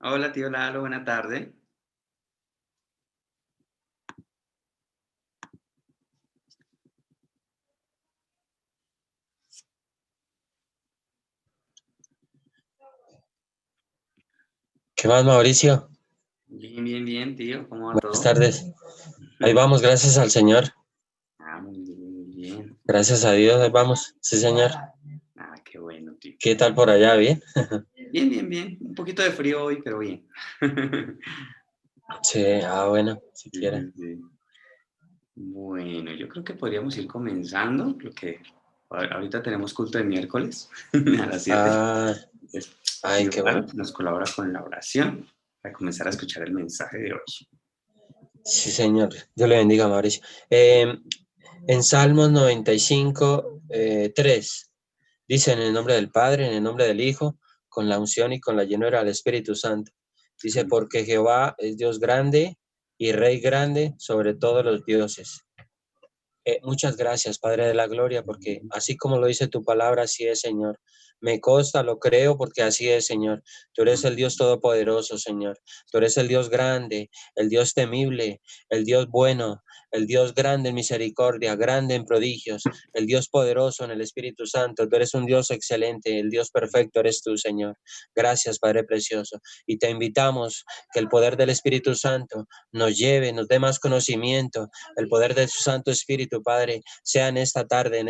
Hola, tío Lalo, buena tarde. ¿Qué más, Mauricio? Bien, bien, bien, tío. ¿Cómo va Buenas todo? tardes. Ahí vamos, gracias al Señor. Muy bien, muy bien. Gracias a Dios, ahí vamos. Sí, Señor. Qué bueno, tío. ¿Qué tal por allá? ¿Bien? Bien, bien, bien. Un poquito de frío hoy, pero bien. Sí, bueno, si Sí, quiere. sí, sí. Bueno, yo creo que podríamos ir comenzando, porque ahorita tenemos culto de miércoles a las 7. Ah, Entonces, ay, tío qué Lalo bueno. nos colabora con la oración para comenzar a escuchar el mensaje de hoy. Sí, Señor. Dios le bendiga, Mauricio. En Salmos 95, 3, dice en el nombre del Padre, en el nombre del Hijo, con la unción y con la llenura del Espíritu Santo. Dice, Amén. porque Jehová es Dios grande y Rey grande sobre todos los dioses. Muchas gracias, Padre de la Gloria, porque así como lo dice tu palabra, así es, Señor. Me consta, lo creo, porque así es, Señor. Tú eres el Dios todopoderoso, Señor. Tú eres el Dios grande, el Dios temible, el Dios bueno, el Dios grande en misericordia, grande en prodigios, el Dios poderoso en el Espíritu Santo. Tú eres un Dios excelente, el Dios perfecto eres tú, Señor. Gracias, Padre precioso. Y te invitamos que el poder del Espíritu Santo nos lleve, nos dé más conocimiento, el poder de su Santo Espíritu, Padre, sea en esta tarde, en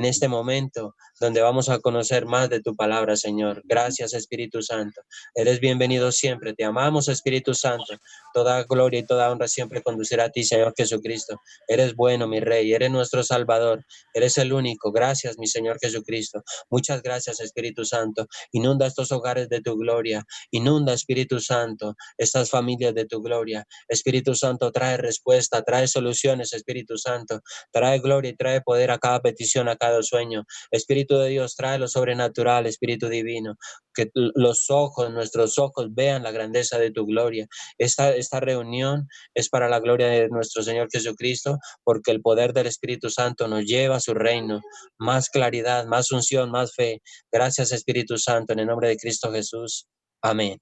este momento, donde vamos a conocer más de tu palabra, Señor. Gracias, Espíritu Santo. Eres bienvenido siempre. Te amamos, Espíritu Santo. Toda gloria y toda honra siempre conducirá a ti, Señor Jesucristo. Eres bueno, mi Rey. Eres nuestro Salvador. Eres el único. Gracias, mi Señor Jesucristo. Muchas gracias, Espíritu Santo. Inunda estos hogares de tu gloria. Inunda, Espíritu Santo, estas familias de tu gloria. Espíritu Santo, trae respuesta, trae soluciones, Espíritu Santo. Trae gloria y trae poder a cada petición, a cada sueño. Espíritu de Dios, trae lo sobrenatural, Espíritu divino. Que los ojos, nuestros ojos vean la grandeza de tu gloria. Esta reunión es para la gloria de nuestro Señor Jesucristo, porque el poder del Espíritu Santo nos lleva a su reino. Más claridad, más unción, más fe. Gracias, Espíritu Santo, en el nombre de Cristo Jesús. Amén.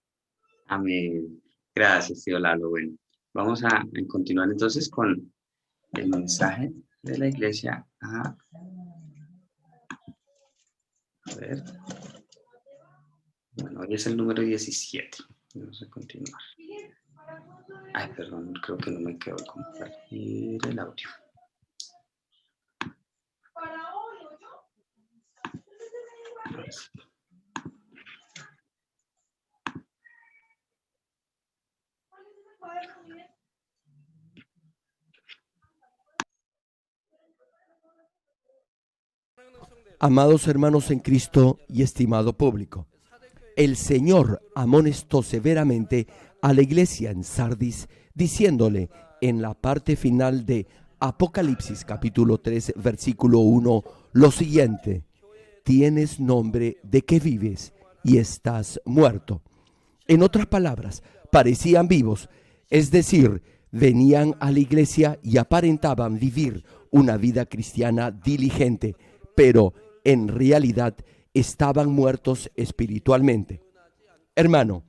Amén. Gracias, tío Lalo. Bueno, vamos a continuar entonces con el mensaje de la iglesia. A ver, bueno, hoy es el número 17. Vamos a continuar. Ay, perdón, creo que no me quedó compartir el audio. Amados hermanos en Cristo y estimado público, el Señor amonestó severamente a la iglesia en Sardis, diciéndole en la parte final de Apocalipsis capítulo 3, versículo 1, lo siguiente: tienes nombre de que vives y estás muerto. En otras palabras, parecían vivos, es decir, venían a la iglesia y aparentaban vivir una vida cristiana diligente, pero en realidad estaban muertos espiritualmente. Hermano,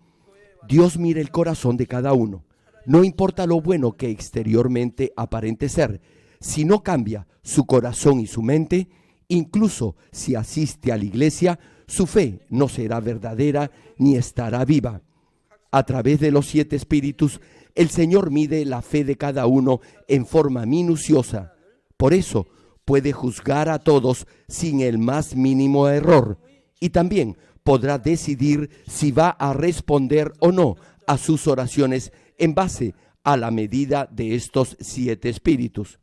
Dios mira el corazón de cada uno. No importa lo bueno que exteriormente aparente ser, si no cambia su corazón y su mente, incluso si asiste a la iglesia, su fe no será verdadera ni estará viva. A través de los 7 espíritus, el Señor mide la fe de cada uno en forma minuciosa. Por eso puede juzgar a todos sin el más mínimo error, y también podrá decidir si va a responder o no a sus oraciones en base a la medida de estos 7 espíritus.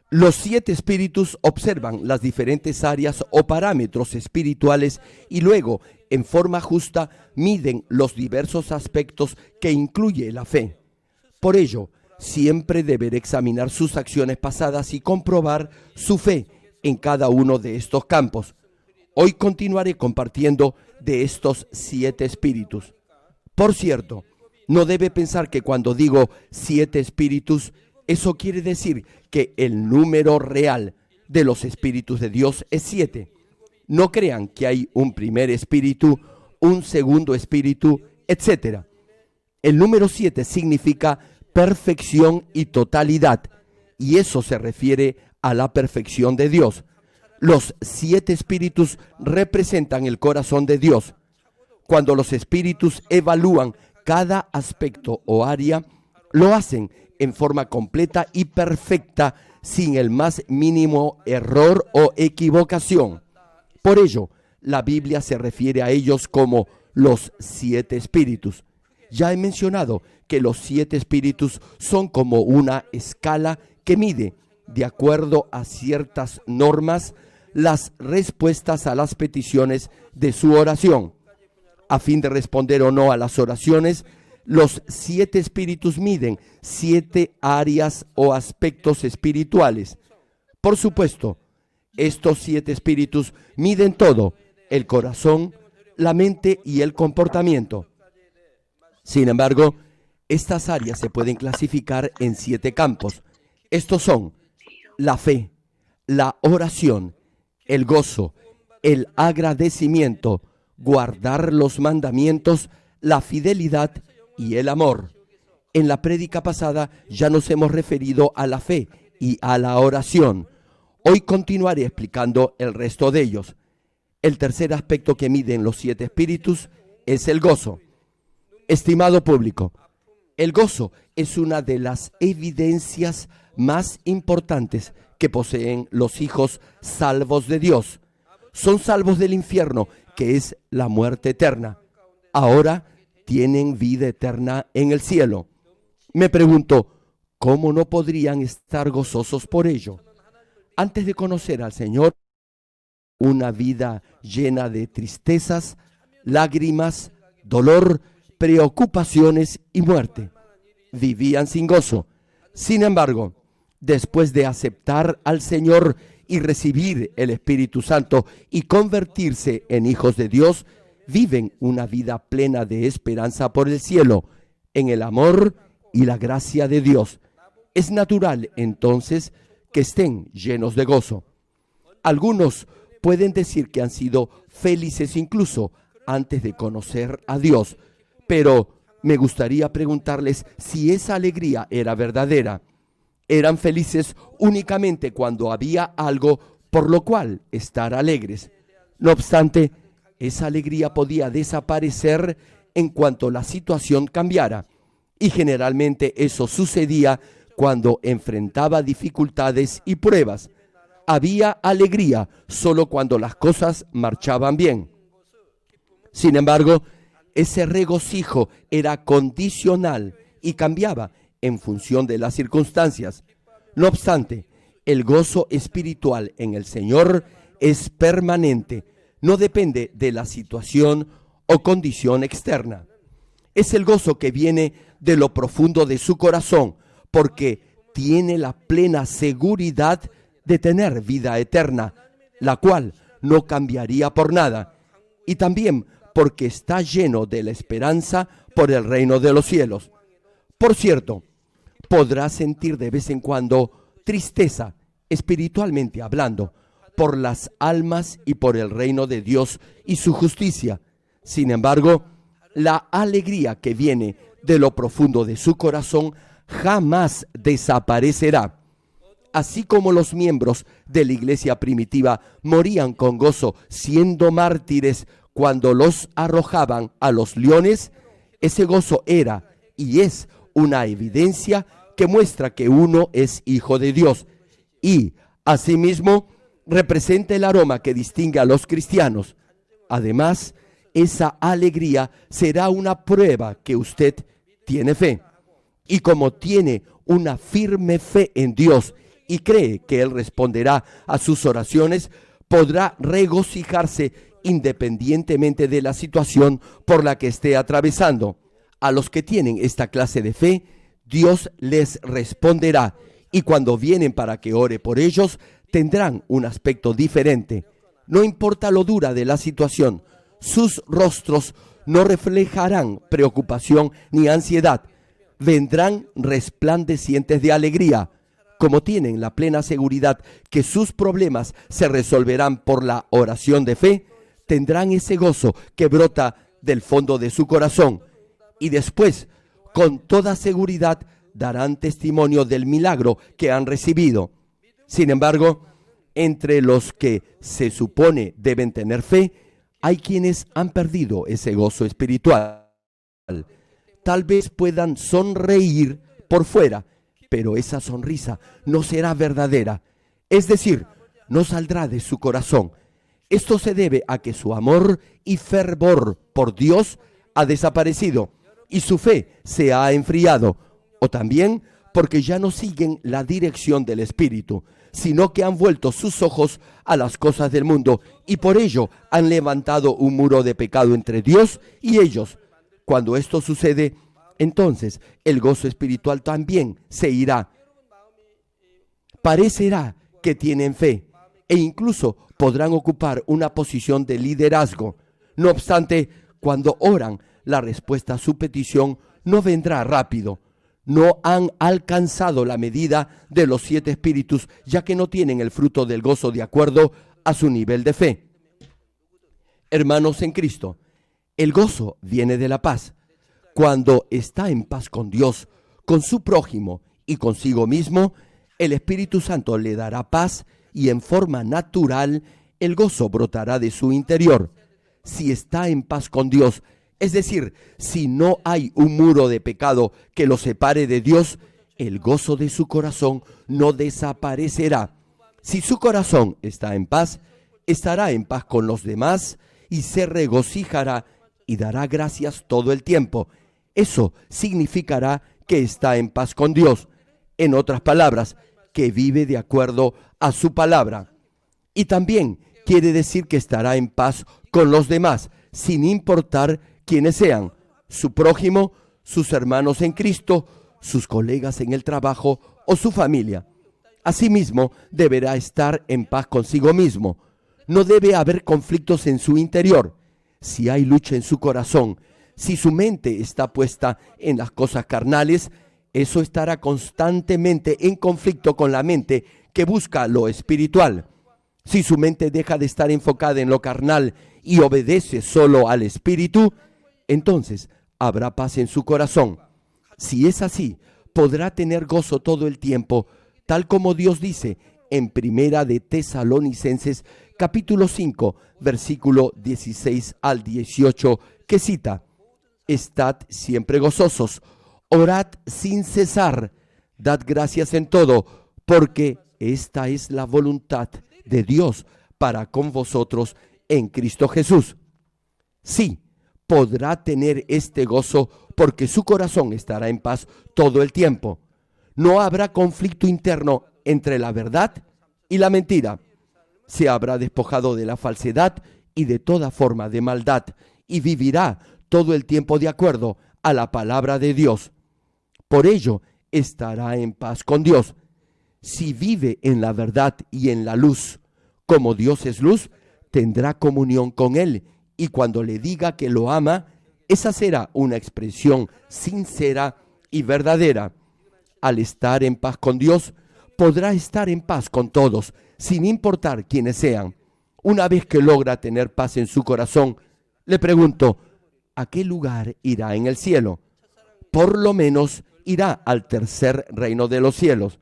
Los 7 espíritus observan las diferentes áreas o parámetros espirituales y luego, en forma justa, miden los diversos aspectos que incluye la fe. Por ello, siempre deberá examinar sus acciones pasadas y comprobar su fe en cada uno de estos campos. Hoy continuaré compartiendo de estos 7 espíritus. Por cierto, no debe pensar que cuando digo 7 espíritus, eso quiere decir que el número real de los espíritus de Dios es 7. No crean que hay un primer espíritu, un segundo espíritu, etc. El número 7 significa perfección y totalidad, y eso se refiere a la perfección de Dios. Los 7 espíritus representan el corazón de Dios. Cuando los espíritus evalúan cada aspecto o área, lo hacen en forma completa y perfecta, sin el más mínimo error o equivocación. Por ello, la Biblia se refiere a ellos como los 7 espíritus. Ya he mencionado que los 7 espíritus son como una escala que mide, de acuerdo a ciertas normas, las respuestas a las peticiones de su oración. A fin de responder o no a las oraciones, los 7 espíritus miden 7 áreas o aspectos espirituales. Por supuesto, estos 7 espíritus miden todo: el corazón, la mente y el comportamiento. Sin embargo, estas áreas se pueden clasificar en 7 campos. Estos son la fe, la oración, el gozo, el agradecimiento, guardar los mandamientos, la fidelidad y el amor. En la prédica pasada ya nos hemos referido a la fe y a la oración. Hoy continuaré explicando el resto de ellos. El tercer aspecto que miden los 7 espíritus es el gozo. Estimado público, el gozo es una de las evidencias más importantes que poseen los hijos salvos de Dios. Son salvos del infierno, que es la muerte eterna. Ahora tienen vida eterna en el cielo. Me pregunto, ¿cómo no podrían estar gozosos por ello? Antes de conocer al Señor, una vida llena de tristezas, lágrimas, dolor, preocupaciones y muerte. Vivían sin gozo. Sin embargo, después de aceptar al Señor y recibir el Espíritu Santo y convertirse en hijos de Dios, viven una vida plena de esperanza por el cielo, en el amor y la gracia de Dios. Es natural, entonces, que estén llenos de gozo. Algunos pueden decir que han sido felices incluso antes de conocer a Dios, pero me gustaría preguntarles si esa alegría era verdadera. Eran felices únicamente cuando había algo por lo cual estar alegres. No obstante, esa alegría podía desaparecer en cuanto la situación cambiara, y generalmente eso sucedía cuando enfrentaba dificultades y pruebas. Había alegría solo cuando las cosas marchaban bien. Sin embargo, ese regocijo era condicional y cambiaba en función de las circunstancias. No obstante, el gozo espiritual en el Señor es permanente, no depende de la situación o condición externa. Es el gozo que viene de lo profundo de su corazón, porque tiene la plena seguridad de tener vida eterna, la cual no cambiaría por nada, y también porque está lleno de la esperanza por el reino de los cielos. Por cierto, podrá sentir de vez en cuando tristeza, espiritualmente hablando, por las almas y por el reino de Dios y su justicia. Sin embargo, la alegría que viene de lo profundo de su corazón jamás desaparecerá. Así como los miembros de la iglesia primitiva morían con gozo siendo mártires cuando los arrojaban a los leones, ese gozo era y es una evidencia que muestra que uno es hijo de Dios y, asimismo, representa el aroma que distingue a los cristianos. Además, esa alegría será una prueba que usted tiene fe. Y como tiene una firme fe en Dios y cree que Él responderá a sus oraciones, podrá regocijarse independientemente de la situación por la que esté atravesando. A los que tienen esta clase de fe, Dios les responderá, y cuando vienen para que ore por ellos, tendrán un aspecto diferente. No importa lo dura de la situación, sus rostros no reflejarán preocupación ni ansiedad. Vendrán resplandecientes de alegría. Como tienen la plena seguridad que sus problemas se resolverán por la oración de fe, tendrán ese gozo que brota del fondo de su corazón, y después, con toda seguridad, darán testimonio del milagro que han recibido. Sin embargo, entre los que se supone deben tener fe, hay quienes han perdido ese gozo espiritual. Tal vez puedan sonreír por fuera, pero esa sonrisa no será verdadera. Es decir, no saldrá de su corazón. Esto se debe a que su amor y fervor por Dios ha desaparecido y su fe se ha enfriado, o también porque ya no siguen la dirección del Espíritu, sino que han vuelto sus ojos a las cosas del mundo y por ello han levantado un muro de pecado entre Dios y ellos. Cuando esto sucede, entonces el gozo espiritual también se irá. Parecerá que tienen fe e incluso podrán ocupar una posición de liderazgo. No obstante, cuando oran, la respuesta a su petición no vendrá rápido. No han alcanzado la medida de los 7 espíritus, ya que no tienen el fruto del gozo de acuerdo a su nivel de fe. Hermanos en Cristo, el gozo viene de la paz. Cuando está en paz con Dios, con su prójimo y consigo mismo, el Espíritu Santo le dará paz y en forma natural el gozo brotará de su interior. Si está en paz con Dios, es decir, si no hay un muro de pecado que lo separe de Dios, el gozo de su corazón no desaparecerá. Si su corazón está en paz, estará en paz con los demás y se regocijará y dará gracias todo el tiempo. Eso significará que está en paz con Dios. En otras palabras, que vive de acuerdo a su palabra. Y también quiere decir que estará en paz con los demás, sin importar quienes sean, su prójimo, sus hermanos en Cristo, sus colegas en el trabajo o su familia. Asimismo, deberá estar en paz consigo mismo. No debe haber conflictos en su interior. Si hay lucha en su corazón, si su mente está puesta en las cosas carnales, eso estará constantemente en conflicto con la mente que busca lo espiritual. Si su mente deja de estar enfocada en lo carnal y obedece solo al Espíritu, entonces habrá paz en su corazón. Si es así, podrá tener gozo todo el tiempo, tal como Dios dice en Primera de Tesalonicenses, capítulo 5, versículo 16 al 18, que cita: Estad siempre gozosos, orad sin cesar, dad gracias en todo, porque esta es la voluntad de Dios para con vosotros en Cristo Jesús. Sí, podrá tener este gozo porque su corazón estará en paz todo el tiempo. No habrá conflicto interno entre la verdad y la mentira. Se habrá despojado de la falsedad y de toda forma de maldad y vivirá todo el tiempo de acuerdo a la palabra de Dios. Por ello, estará en paz con Dios. Si vive en la verdad y en la luz, como Dios es luz, tendrá comunión con Él, y cuando le diga que lo ama, esa será una expresión sincera y verdadera. Al estar en paz con Dios, podrá estar en paz con todos, sin importar quiénes sean. Una vez que logra tener paz en su corazón, le pregunto, ¿a qué lugar irá en el cielo? Por lo menos irá al tercer reino de los cielos.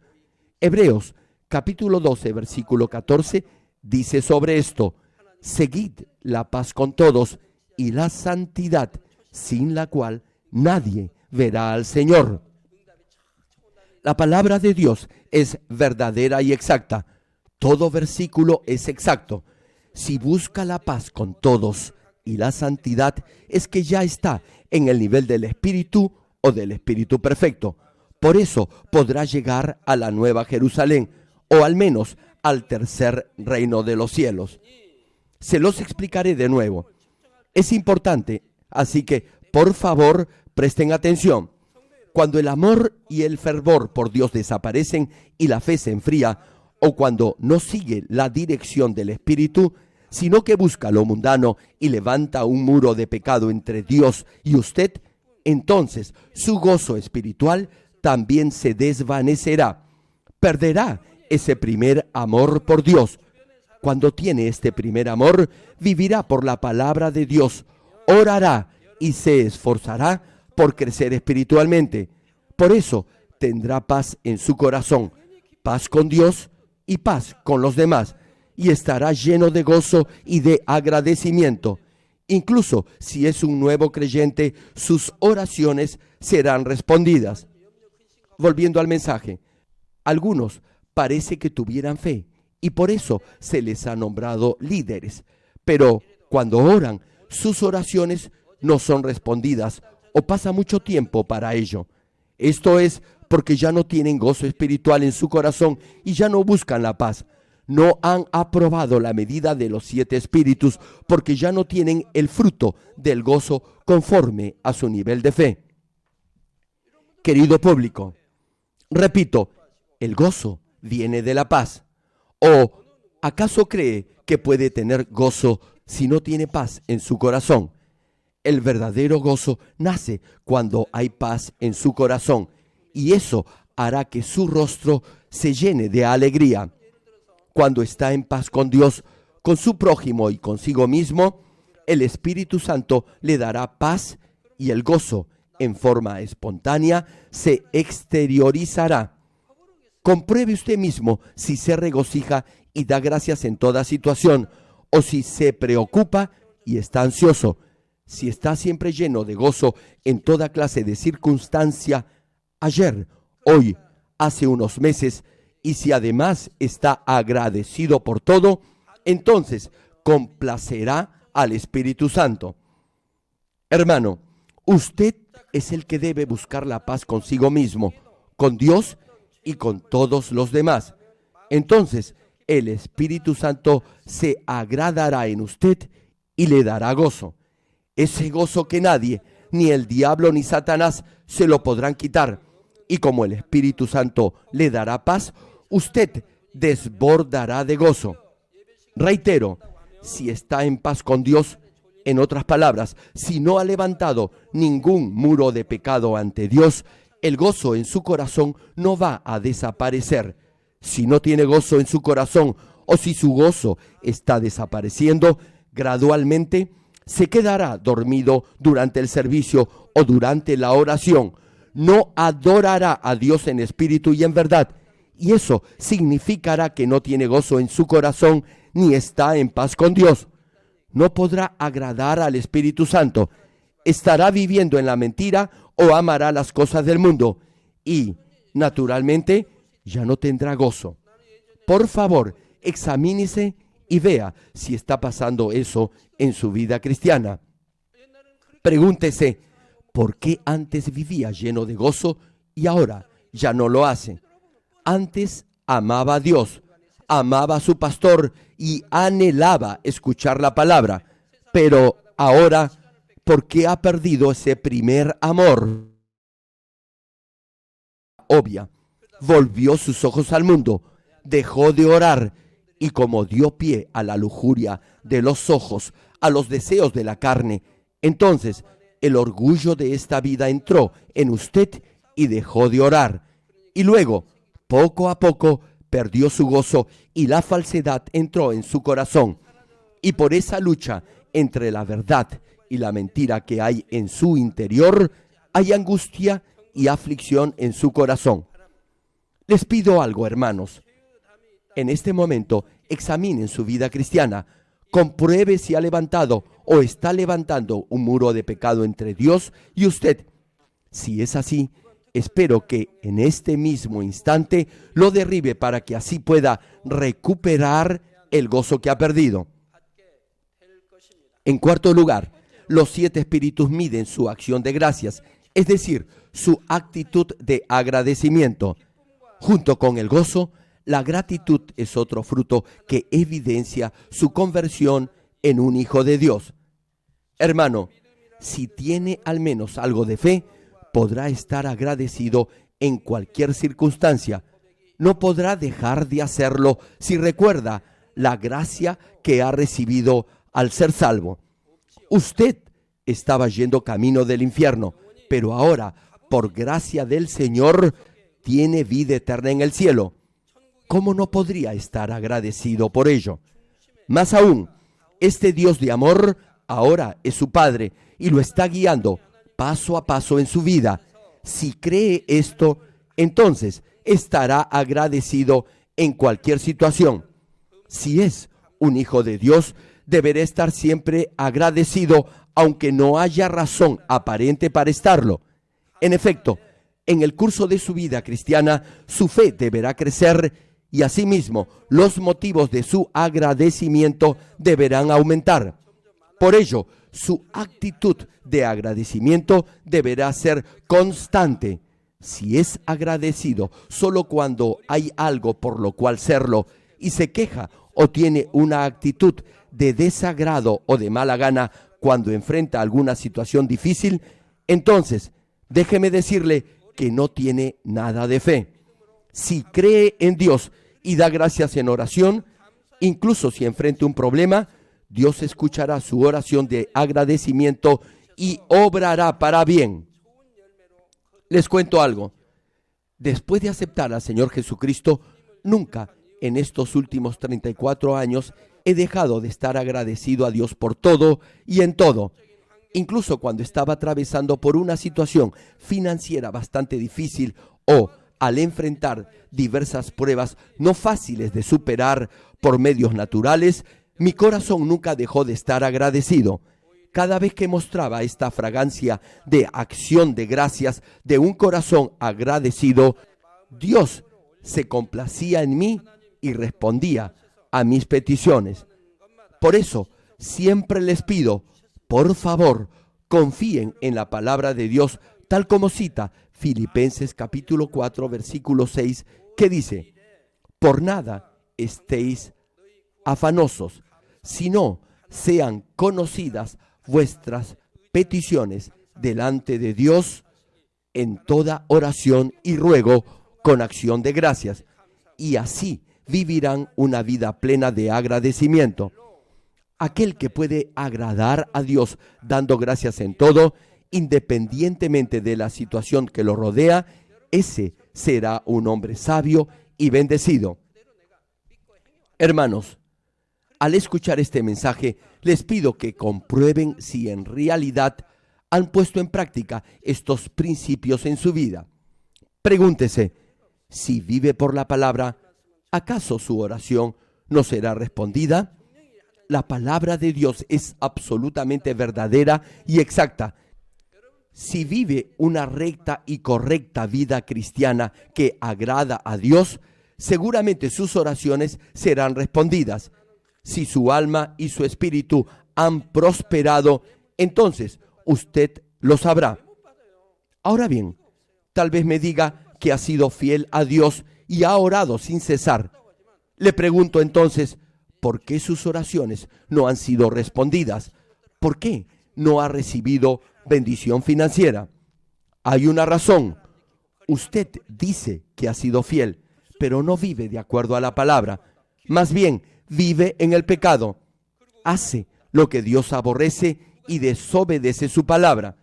Hebreos capítulo 12, versículo 14, dice sobre esto: seguid la paz con todos y la santidad, sin la cual nadie verá al Señor. La palabra de Dios es verdadera y exacta. Todo versículo es exacto. Si busca la paz con todos y la santidad, es que ya está en el nivel del Espíritu o del Espíritu perfecto. Por eso podrá llegar a la Nueva Jerusalén, o al menos al tercer reino de los cielos. Se los explicaré de nuevo. Es importante, así que por favor presten atención. Cuando el amor y el fervor por Dios desaparecen y la fe se enfría, o cuando no sigue la dirección del Espíritu, sino que busca lo mundano y levanta un muro de pecado entre Dios y usted, entonces su gozo espiritual también se desvanecerá. Perderá ese primer amor por Dios. Cuando tiene este primer amor, vivirá por la palabra de Dios, orará y se esforzará por crecer espiritualmente. Por eso tendrá paz en su corazón, paz con Dios y paz con los demás, y estará lleno de gozo y de agradecimiento. Incluso si es un nuevo creyente, sus oraciones serán respondidas. Volviendo al mensaje, algunos parece que tuvieran fe y por eso se les ha nombrado líderes, pero cuando oran, sus oraciones no son respondidas o pasa mucho tiempo para ello. Esto es porque ya no tienen gozo espiritual en su corazón y ya no buscan la paz. No han aprobado la medida de los 7 espíritus porque ya no tienen el fruto del gozo conforme a su nivel de fe. Querido público, repito, el gozo viene de la paz. ¿O acaso cree que puede tener gozo si no tiene paz en su corazón? El verdadero gozo nace cuando hay paz en su corazón y eso hará que su rostro se llene de alegría. Cuando está en paz con Dios, con su prójimo y consigo mismo, el Espíritu Santo le dará paz y el gozo en forma espontánea se exteriorizará. Compruebe usted mismo si se regocija y da gracias en toda situación o si se preocupa y está ansioso. Si está siempre lleno de gozo en toda clase de circunstancia, ayer, hoy, hace unos meses, y si además está agradecido por todo, entonces complacerá al Espíritu Santo. Hermano, usted es el que debe buscar la paz consigo mismo, con Dios y con todos los demás. Entonces, el Espíritu Santo se agradará en usted y le dará gozo. Ese gozo que nadie, ni el diablo ni Satanás, se lo podrán quitar. Y como el Espíritu Santo le dará paz, usted desbordará de gozo. Reitero, si está en paz con Dios, en otras palabras, si no ha levantado ningún muro de pecado ante Dios, el gozo en su corazón no va a desaparecer. Si no tiene gozo en su corazón o si su gozo está desapareciendo, gradualmente se quedará dormido durante el servicio o durante la oración. No adorará a Dios en espíritu y en verdad. Y eso significará que no tiene gozo en su corazón ni está en paz con Dios. No podrá agradar al Espíritu Santo. Estará viviendo en la mentira o amará las cosas del mundo. Y, naturalmente, ya no tendrá gozo. Por favor, examínese y vea si está pasando eso en su vida cristiana. Pregúntese, ¿por qué antes vivía lleno de gozo y ahora ya no lo hace? Antes amaba a Dios, amaba a su pastor y anhelaba escuchar la palabra. Pero ahora, ¿por qué ha perdido ese primer amor? Obvia, volvió sus ojos al mundo, dejó de orar y como dio pie a la lujuria de los ojos, a los deseos de la carne, entonces el orgullo de esta vida entró en usted y dejó de orar. Y luego, poco a poco, perdió su gozo y la falsedad entró en su corazón. Y por esa lucha entre la verdad y la mentira que hay en su interior, hay angustia y aflicción en su corazón. Les pido algo, hermanos. En este momento, examinen su vida cristiana. Compruebe si ha levantado o está levantando un muro de pecado entre Dios y usted. Si es así, espero que en este mismo instante lo derribe para que así pueda recuperar el gozo que ha perdido. En cuarto lugar, los 7 espíritus miden su acción de gracias, es decir, su actitud de agradecimiento. Junto con el gozo, la gratitud es otro fruto que evidencia su conversión en un hijo de Dios. Hermano, si tiene al menos algo de fe, podrá estar agradecido en cualquier circunstancia. No podrá dejar de hacerlo si recuerda la gracia que ha recibido al ser salvo. Usted estaba yendo camino del infierno, pero ahora, por gracia del Señor, tiene vida eterna en el cielo. ¿Cómo no podría estar agradecido por ello? Más aún, este Dios de amor ahora es su Padre y lo está guiando paso a paso en su vida. Si cree esto, entonces estará agradecido en cualquier situación. Si es un hijo de Dios, deberá estar siempre agradecido, aunque no haya razón aparente para estarlo. En efecto, en el curso de su vida cristiana, su fe deberá crecer y asimismo los motivos de su agradecimiento deberán aumentar. Por ello, su actitud de agradecimiento deberá ser constante. Si es agradecido solo cuando hay algo por lo cual serlo y se queja o tiene una actitud de desagrado o de mala gana cuando enfrenta alguna situación difícil, entonces déjeme decirle que no tiene nada de fe. Si cree en Dios y da gracias en oración, incluso si enfrenta un problema, Dios escuchará su oración de agradecimiento y obrará para bien. Les cuento algo. Después de aceptar al Señor Jesucristo, nunca en estos últimos 34 años he dejado de estar agradecido a Dios por todo y en todo. Incluso cuando estaba atravesando por una situación financiera bastante difícil o al enfrentar diversas pruebas no fáciles de superar por medios naturales, mi corazón nunca dejó de estar agradecido. Cada vez que mostraba esta fragancia de acción de gracias de un corazón agradecido, Dios se complacía en mí y respondía a mis peticiones. Por eso, siempre les pido, por favor, confíen en la palabra de Dios, tal como cita Filipenses capítulo 4, versículo 6, que dice: por nada estéis afanosos, sino sean conocidas vuestras peticiones delante de Dios en toda oración y ruego con acción de gracias, y así vivirán una vida plena de agradecimiento. Aquel que puede agradar a Dios dando gracias en todo, independientemente de la situación que lo rodea, ese será un hombre sabio y bendecido. Hermanos, al escuchar este mensaje, les pido que comprueben si en realidad han puesto en práctica estos principios en su vida. Pregúntese, si vive por la palabra, ¿acaso su oración no será respondida? La palabra de Dios es absolutamente verdadera y exacta. Si vive una recta y correcta vida cristiana que agrada a Dios, seguramente sus oraciones serán respondidas. Si su alma y su espíritu han prosperado, entonces usted lo sabrá. Ahora bien, tal vez me diga que ha sido fiel a Dios y ha orado sin cesar. Le pregunto entonces, ¿por qué sus oraciones no han sido respondidas? ¿Por qué no ha recibido bendición financiera? Hay una razón. Usted dice que ha sido fiel, pero no vive de acuerdo a la palabra. Más bien, vive en el pecado. Hace lo que Dios aborrece y desobedece su palabra.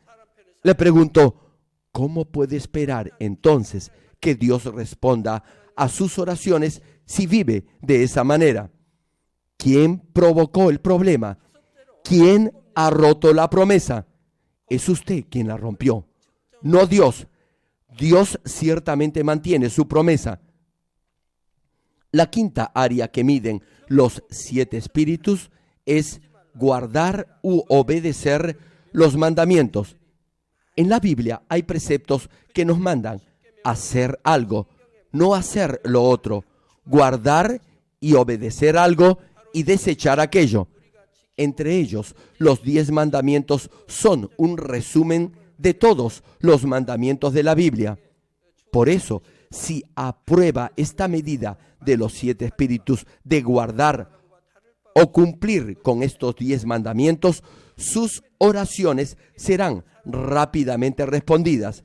Le pregunto, ¿cómo puede esperar entonces que Dios responda a sus oraciones si vive de esa manera? ¿Quién provocó el problema? ¿Quién ha roto la promesa? Es usted quien la rompió, no Dios. Dios ciertamente mantiene su promesa. La quinta área que miden los 7 espíritus es guardar u obedecer los mandamientos. En la Biblia hay preceptos que nos mandan hacer algo, no hacer lo otro, guardar y obedecer algo y desechar aquello. Entre ellos, los 10 mandamientos son un resumen de todos los mandamientos de la Biblia. Por eso, si aprueba esta medida de los 7 espíritus de guardar o cumplir con estos 10 mandamientos, sus oraciones serán rápidamente respondidas.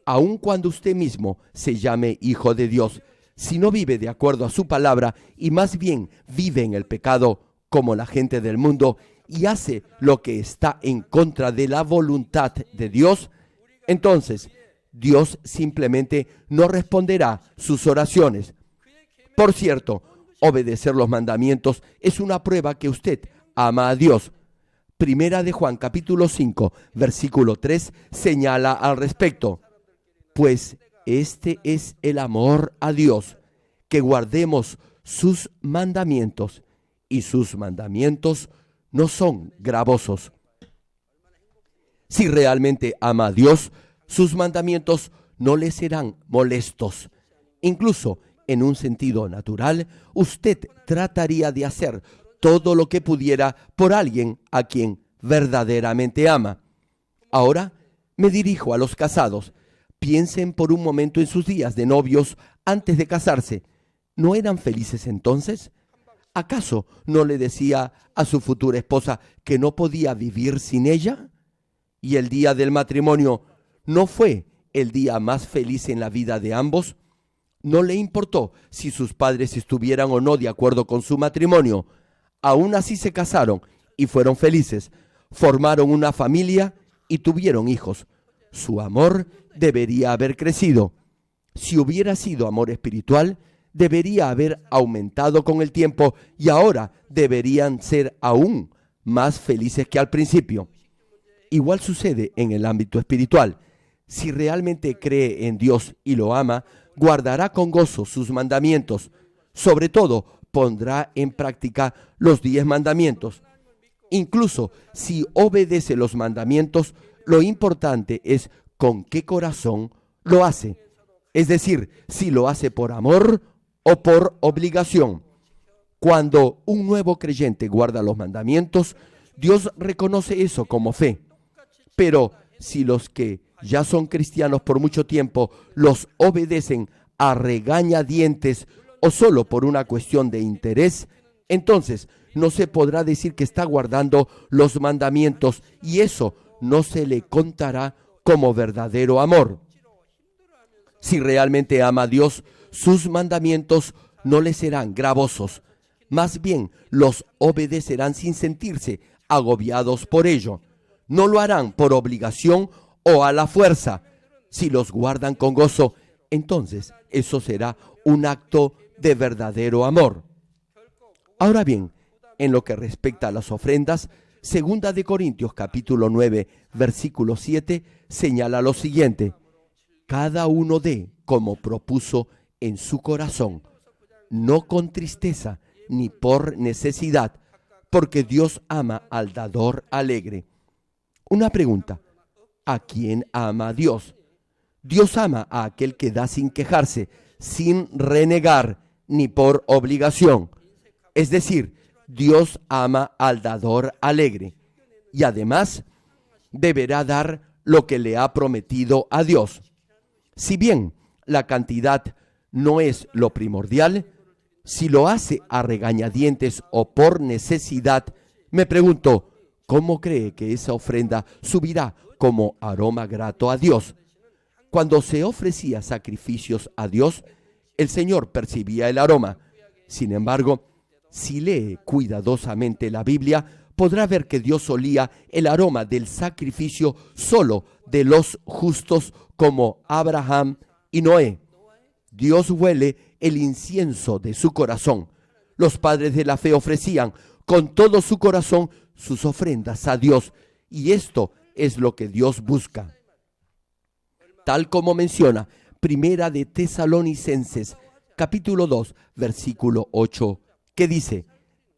Aun cuando usted mismo se llame hijo de Dios, si no vive de acuerdo a su palabra y más bien vive en el pecado como la gente del mundo y hace lo que está en contra de la voluntad de Dios, entonces Dios simplemente no responderá sus oraciones. Por cierto, obedecer los mandamientos es una prueba que usted ama a Dios. Primera de Juan, capítulo 5, versículo 3, señala al respecto. Pues este es el amor a Dios, que guardemos sus mandamientos, y sus mandamientos no son gravosos. Si realmente ama a Dios, sus mandamientos no le serán molestos. Incluso en un sentido natural, usted trataría de hacer todo lo que pudiera por alguien a quien verdaderamente ama. Ahora me dirijo a los casados. Piensen por un momento en sus días de novios antes de casarse. ¿No eran felices entonces? ¿Acaso no le decía a su futura esposa que no podía vivir sin ella? ¿Y el día del matrimonio no fue el día más feliz en la vida de ambos? No le importó si sus padres estuvieran o no de acuerdo con su matrimonio. Aún así se casaron y fueron felices. Formaron una familia y tuvieron hijos. Su amor debería haber crecido. Si hubiera sido amor espiritual, debería haber aumentado con el tiempo y ahora deberían ser aún más felices que al principio. Igual sucede en el ámbito espiritual. Si realmente cree en Dios y lo ama, guardará con gozo sus mandamientos. Sobre todo, pondrá en práctica los 10 mandamientos. Incluso si obedece los mandamientos, lo importante es con qué corazón lo hace. Es decir, si lo hace por amor o por obligación. Cuando un nuevo creyente guarda los mandamientos, Dios reconoce eso como fe. Pero si los que ya son cristianos por mucho tiempo los obedecen a regañadientes o solo por una cuestión de interés, entonces no se podrá decir que está guardando los mandamientos y eso no se le contará como verdadero amor. Si realmente ama a Dios, sus mandamientos no le serán gravosos. Más bien, los obedecerán sin sentirse agobiados por ello. No lo harán por obligación o a la fuerza. Si los guardan con gozo, entonces eso será un acto de verdadero amor. Ahora bien, en lo que respecta a las ofrendas, 2 de Corintios capítulo 9, versículo 7, señala lo siguiente: cada uno dé como propuso en su corazón, no con tristeza ni por necesidad, porque Dios ama al dador alegre. Una pregunta: ¿a quién ama Dios? Dios ama a aquel que da sin quejarse, sin renegar, ni por obligación. Es decir, Dios ama al dador alegre. Y además, deberá dar lo que le ha prometido a Dios. Si bien la cantidad no es lo primordial, si lo hace a regañadientes o por necesidad, me pregunto, ¿cómo cree que esa ofrenda subirá como aroma grato a Dios? Cuando se ofrecía sacrificios a Dios, el Señor percibía el aroma. Sin embargo, si lee cuidadosamente la Biblia, podrá ver que Dios olía el aroma del sacrificio solo de los justos como Abraham y Noé. Dios huele el incienso de su corazón. Los padres de la fe ofrecían con todo su corazón sus ofrendas a Dios, y esto es lo que Dios busca. Tal como menciona Primera de Tesalonicenses, capítulo 2, versículo 8, que dice: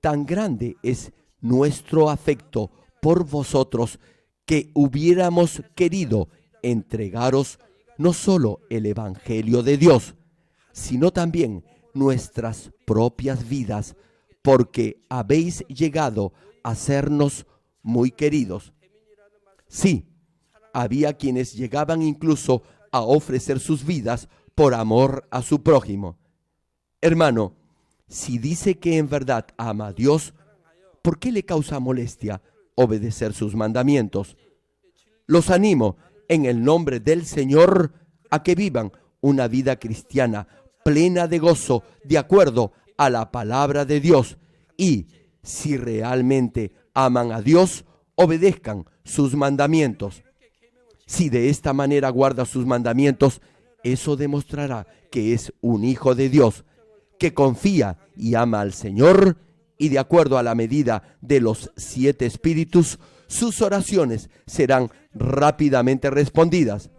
tan grande es nuestro afecto por vosotros que hubiéramos querido entregaros no solo el Evangelio de Dios, sino también nuestras propias vidas, porque habéis llegado a sernos muy queridos. Sí, había quienes llegaban incluso a ofrecer sus vidas por amor a su prójimo. Hermano, si dice que en verdad ama a Dios, ¿por qué le causa molestia obedecer sus mandamientos? Los animo en el nombre del Señor a que vivan una vida cristiana plena de gozo, de acuerdo a la palabra de Dios, y si realmente aman a Dios, obedezcan sus mandamientos. Si de esta manera guarda sus mandamientos, eso demostrará que es un hijo de Dios, que confía y ama al Señor y de acuerdo a la medida de los 7 espíritus, sus oraciones serán rápidamente respondidas.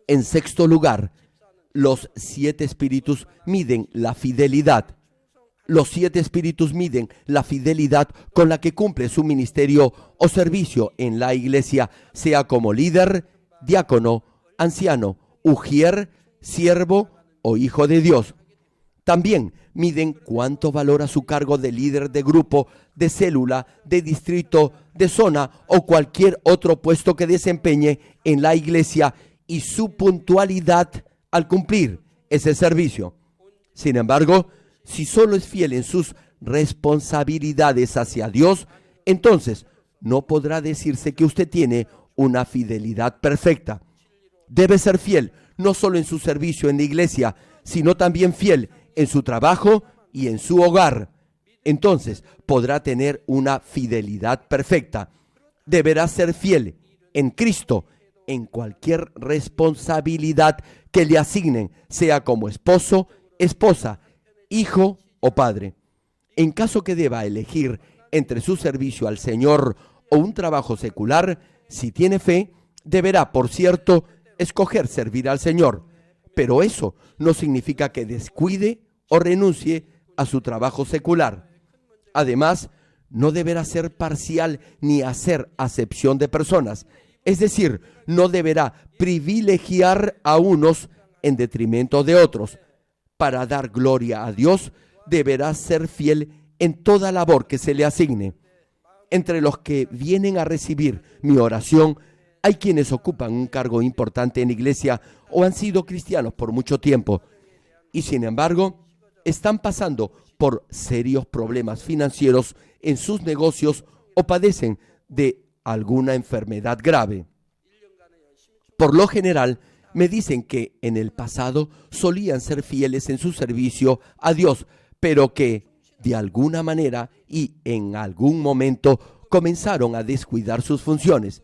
En sexto lugar, los 7 espíritus miden la fidelidad. Los 7 espíritus miden la fidelidad con la que cumple su ministerio o servicio en la iglesia, sea como líder, diácono, anciano, ujier, siervo o hijo de Dios. También miden cuánto valora su cargo de líder de grupo, de célula, de distrito, de zona o cualquier otro puesto que desempeñe en la iglesia y su puntualidad al cumplir ese servicio. Sin embargo, si solo es fiel en sus responsabilidades hacia Dios, entonces no podrá decirse que usted tiene una fidelidad perfecta. Debe ser fiel no solo en su servicio en la iglesia, sino también fiel en su trabajo y en su hogar. Entonces podrá tener una fidelidad perfecta. Deberá ser fiel en Cristo en cualquier responsabilidad que le asignen, sea como esposo, esposa, hijo o padre. En caso que deba elegir entre su servicio al Señor o un trabajo secular, si tiene fe, deberá, por cierto, escoger servir al Señor. Pero eso no significa que descuide o renuncie a su trabajo secular. Además, no deberá ser parcial ni hacer acepción de personas. Es decir, no deberá privilegiar a unos en detrimento de otros. Para dar gloria a Dios, deberá ser fiel en toda labor que se le asigne. Entre los que vienen a recibir mi oración, hay quienes ocupan un cargo importante en la iglesia o han sido cristianos por mucho tiempo y sin embargo están pasando por serios problemas financieros en sus negocios o padecen de alguna enfermedad grave. Por lo general, me dicen que en el pasado solían ser fieles en su servicio a Dios, pero que de alguna manera y en algún momento comenzaron a descuidar sus funciones.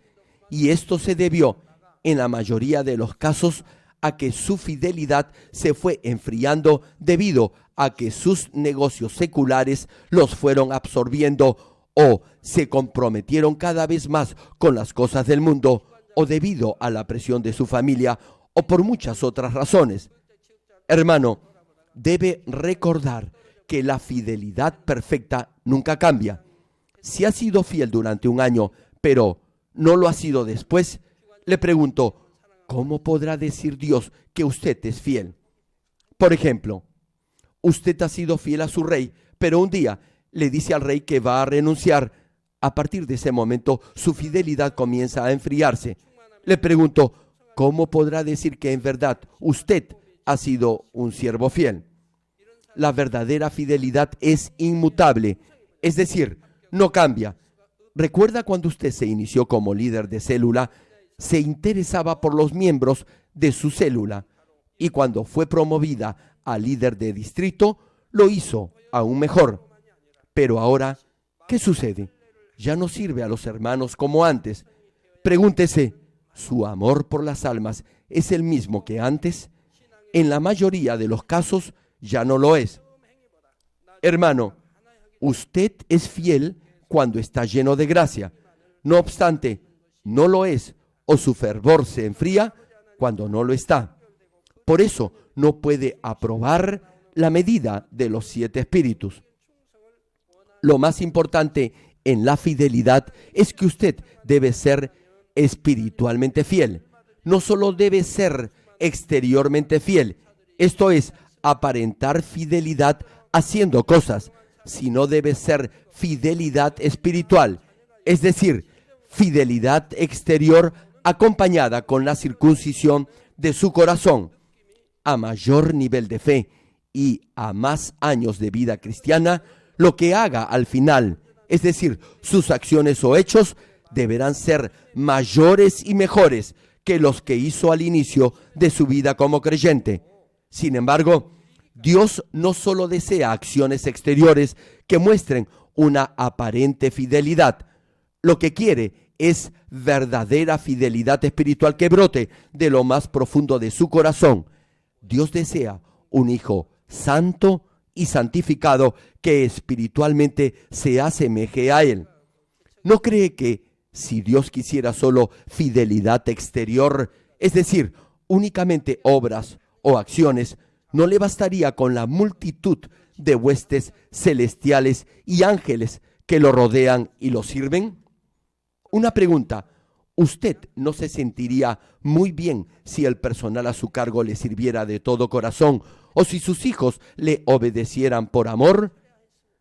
Y esto se debió, en la mayoría de los casos, a que su fidelidad se fue enfriando debido a que sus negocios seculares los fueron absorbiendo o se comprometieron cada vez más con las cosas del mundo o debido a la presión de su familia o por muchas otras razones. Hermano, debe recordar que la fidelidad perfecta nunca cambia. Si ha sido fiel durante un año, pero no lo ha sido después, le pregunto, ¿cómo podrá decir Dios que usted es fiel? Por ejemplo, usted ha sido fiel a su rey, pero un día le dice al rey que va a renunciar. A partir de ese momento, su fidelidad comienza a enfriarse. Le pregunto, ¿cómo podrá decir que en verdad usted ha sido un siervo fiel? La verdadera fidelidad es inmutable, es decir, no cambia. ¿Recuerda cuando usted se inició como líder de célula? Se interesaba por los miembros de su célula y cuando fue promovida a líder de distrito, lo hizo aún mejor. Pero ahora, ¿qué sucede? Ya no sirve a los hermanos como antes. Pregúntese, ¿su amor por las almas es el mismo que antes? En la mayoría de los casos ya no lo es. Hermano, usted es fiel cuando está lleno de gracia. No obstante, no lo es o su fervor se enfría cuando no lo está. Por eso no puede aprobar la medida de los 7 espíritus. Lo más importante en la fidelidad es que usted debe ser espiritualmente fiel. No solo debe ser exteriormente fiel, esto es, aparentar fidelidad haciendo cosas, sino debe ser fidelidad espiritual, es decir, fidelidad exterior acompañada con la circuncisión de su corazón. A mayor nivel de fe y a más años de vida cristiana, lo que haga al final, es decir, sus acciones o hechos, deberán ser mayores y mejores que los que hizo al inicio de su vida como creyente. Sin embargo, Dios no solo desea acciones exteriores que muestren una aparente fidelidad. Lo que quiere es verdadera fidelidad espiritual que brote de lo más profundo de su corazón. Dios desea un hijo santo y santificado que espiritualmente se asemeje a Él. ¿No cree que si Dios quisiera solo fidelidad exterior, es decir, únicamente obras o acciones, no le bastaría con la multitud de huestes celestiales y ángeles que lo rodean y lo sirven? Una pregunta: ¿usted no se sentiría muy bien si el personal a su cargo le sirviera de todo corazón o si sus hijos le obedecieran por amor?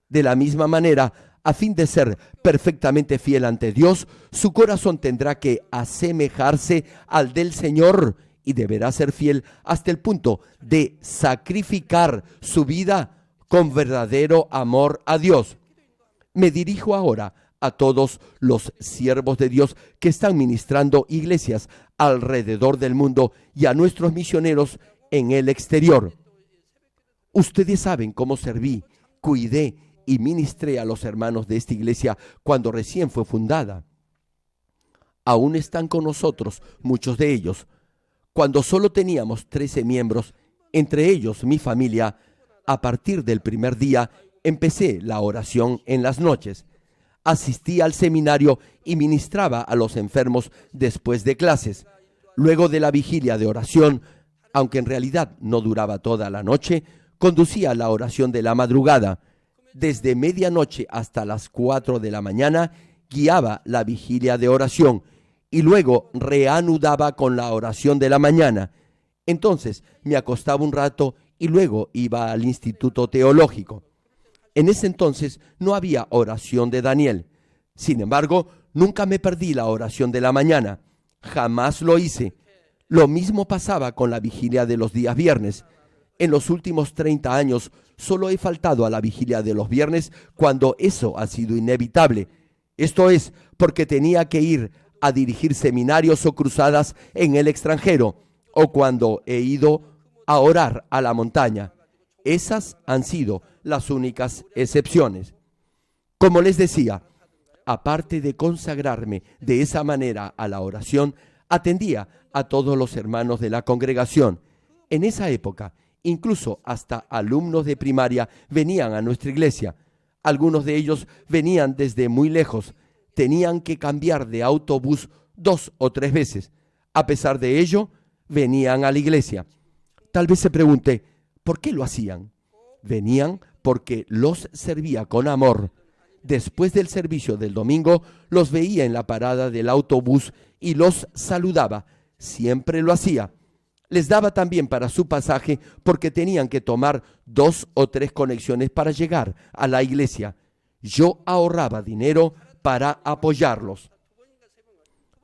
De la misma manera, a fin de ser perfectamente fiel ante Dios, su corazón tendrá que asemejarse al del Señor y deberá ser fiel hasta el punto de sacrificar su vida con verdadero amor a Dios. Me dirijo ahora a todos los siervos de Dios que están ministrando iglesias alrededor del mundo y a nuestros misioneros en el exterior. Ustedes saben cómo serví, cuidé y ministré a los hermanos de esta iglesia cuando recién fue fundada. Aún están con nosotros muchos de ellos. Cuando solo teníamos 13 miembros, entre ellos mi familia, a partir del primer día empecé la oración en las noches. Asistí al seminario y ministraba a los enfermos después de clases. Luego de la vigilia de oración, aunque en realidad no duraba toda la noche, conducía la oración de la madrugada. Desde medianoche hasta las 4 de la mañana guiaba la vigilia de oración y luego reanudaba con la oración de la mañana. Entonces me acostaba un rato y luego iba al instituto teológico. En ese entonces no había oración de Daniel. Sin embargo, nunca me perdí la oración de la mañana. Jamás lo hice. Lo mismo pasaba con la vigilia de los días viernes. En los últimos 30 años solo he faltado a la vigilia de los viernes cuando eso ha sido inevitable. Esto es porque tenía que ir a dirigir seminarios o cruzadas en el extranjero o cuando he ido a orar a la montaña. Esas han sido las únicas excepciones. Como les decía, aparte de consagrarme de esa manera a la oración, atendía a todos los hermanos de la congregación. En esa época, incluso hasta alumnos de primaria venían a nuestra iglesia. Algunos de ellos venían desde muy lejos. Tenían que cambiar de autobús 2 o 3 veces. A pesar de ello, venían a la iglesia. Tal vez se pregunte, ¿por qué lo hacían? Venían porque los servía con amor. Después del servicio del domingo, los veía en la parada del autobús y los saludaba. Siempre lo hacía. Les daba también para su pasaje porque tenían que tomar 2 o 3 conexiones para llegar a la iglesia. Yo ahorraba dinero para apoyarlos.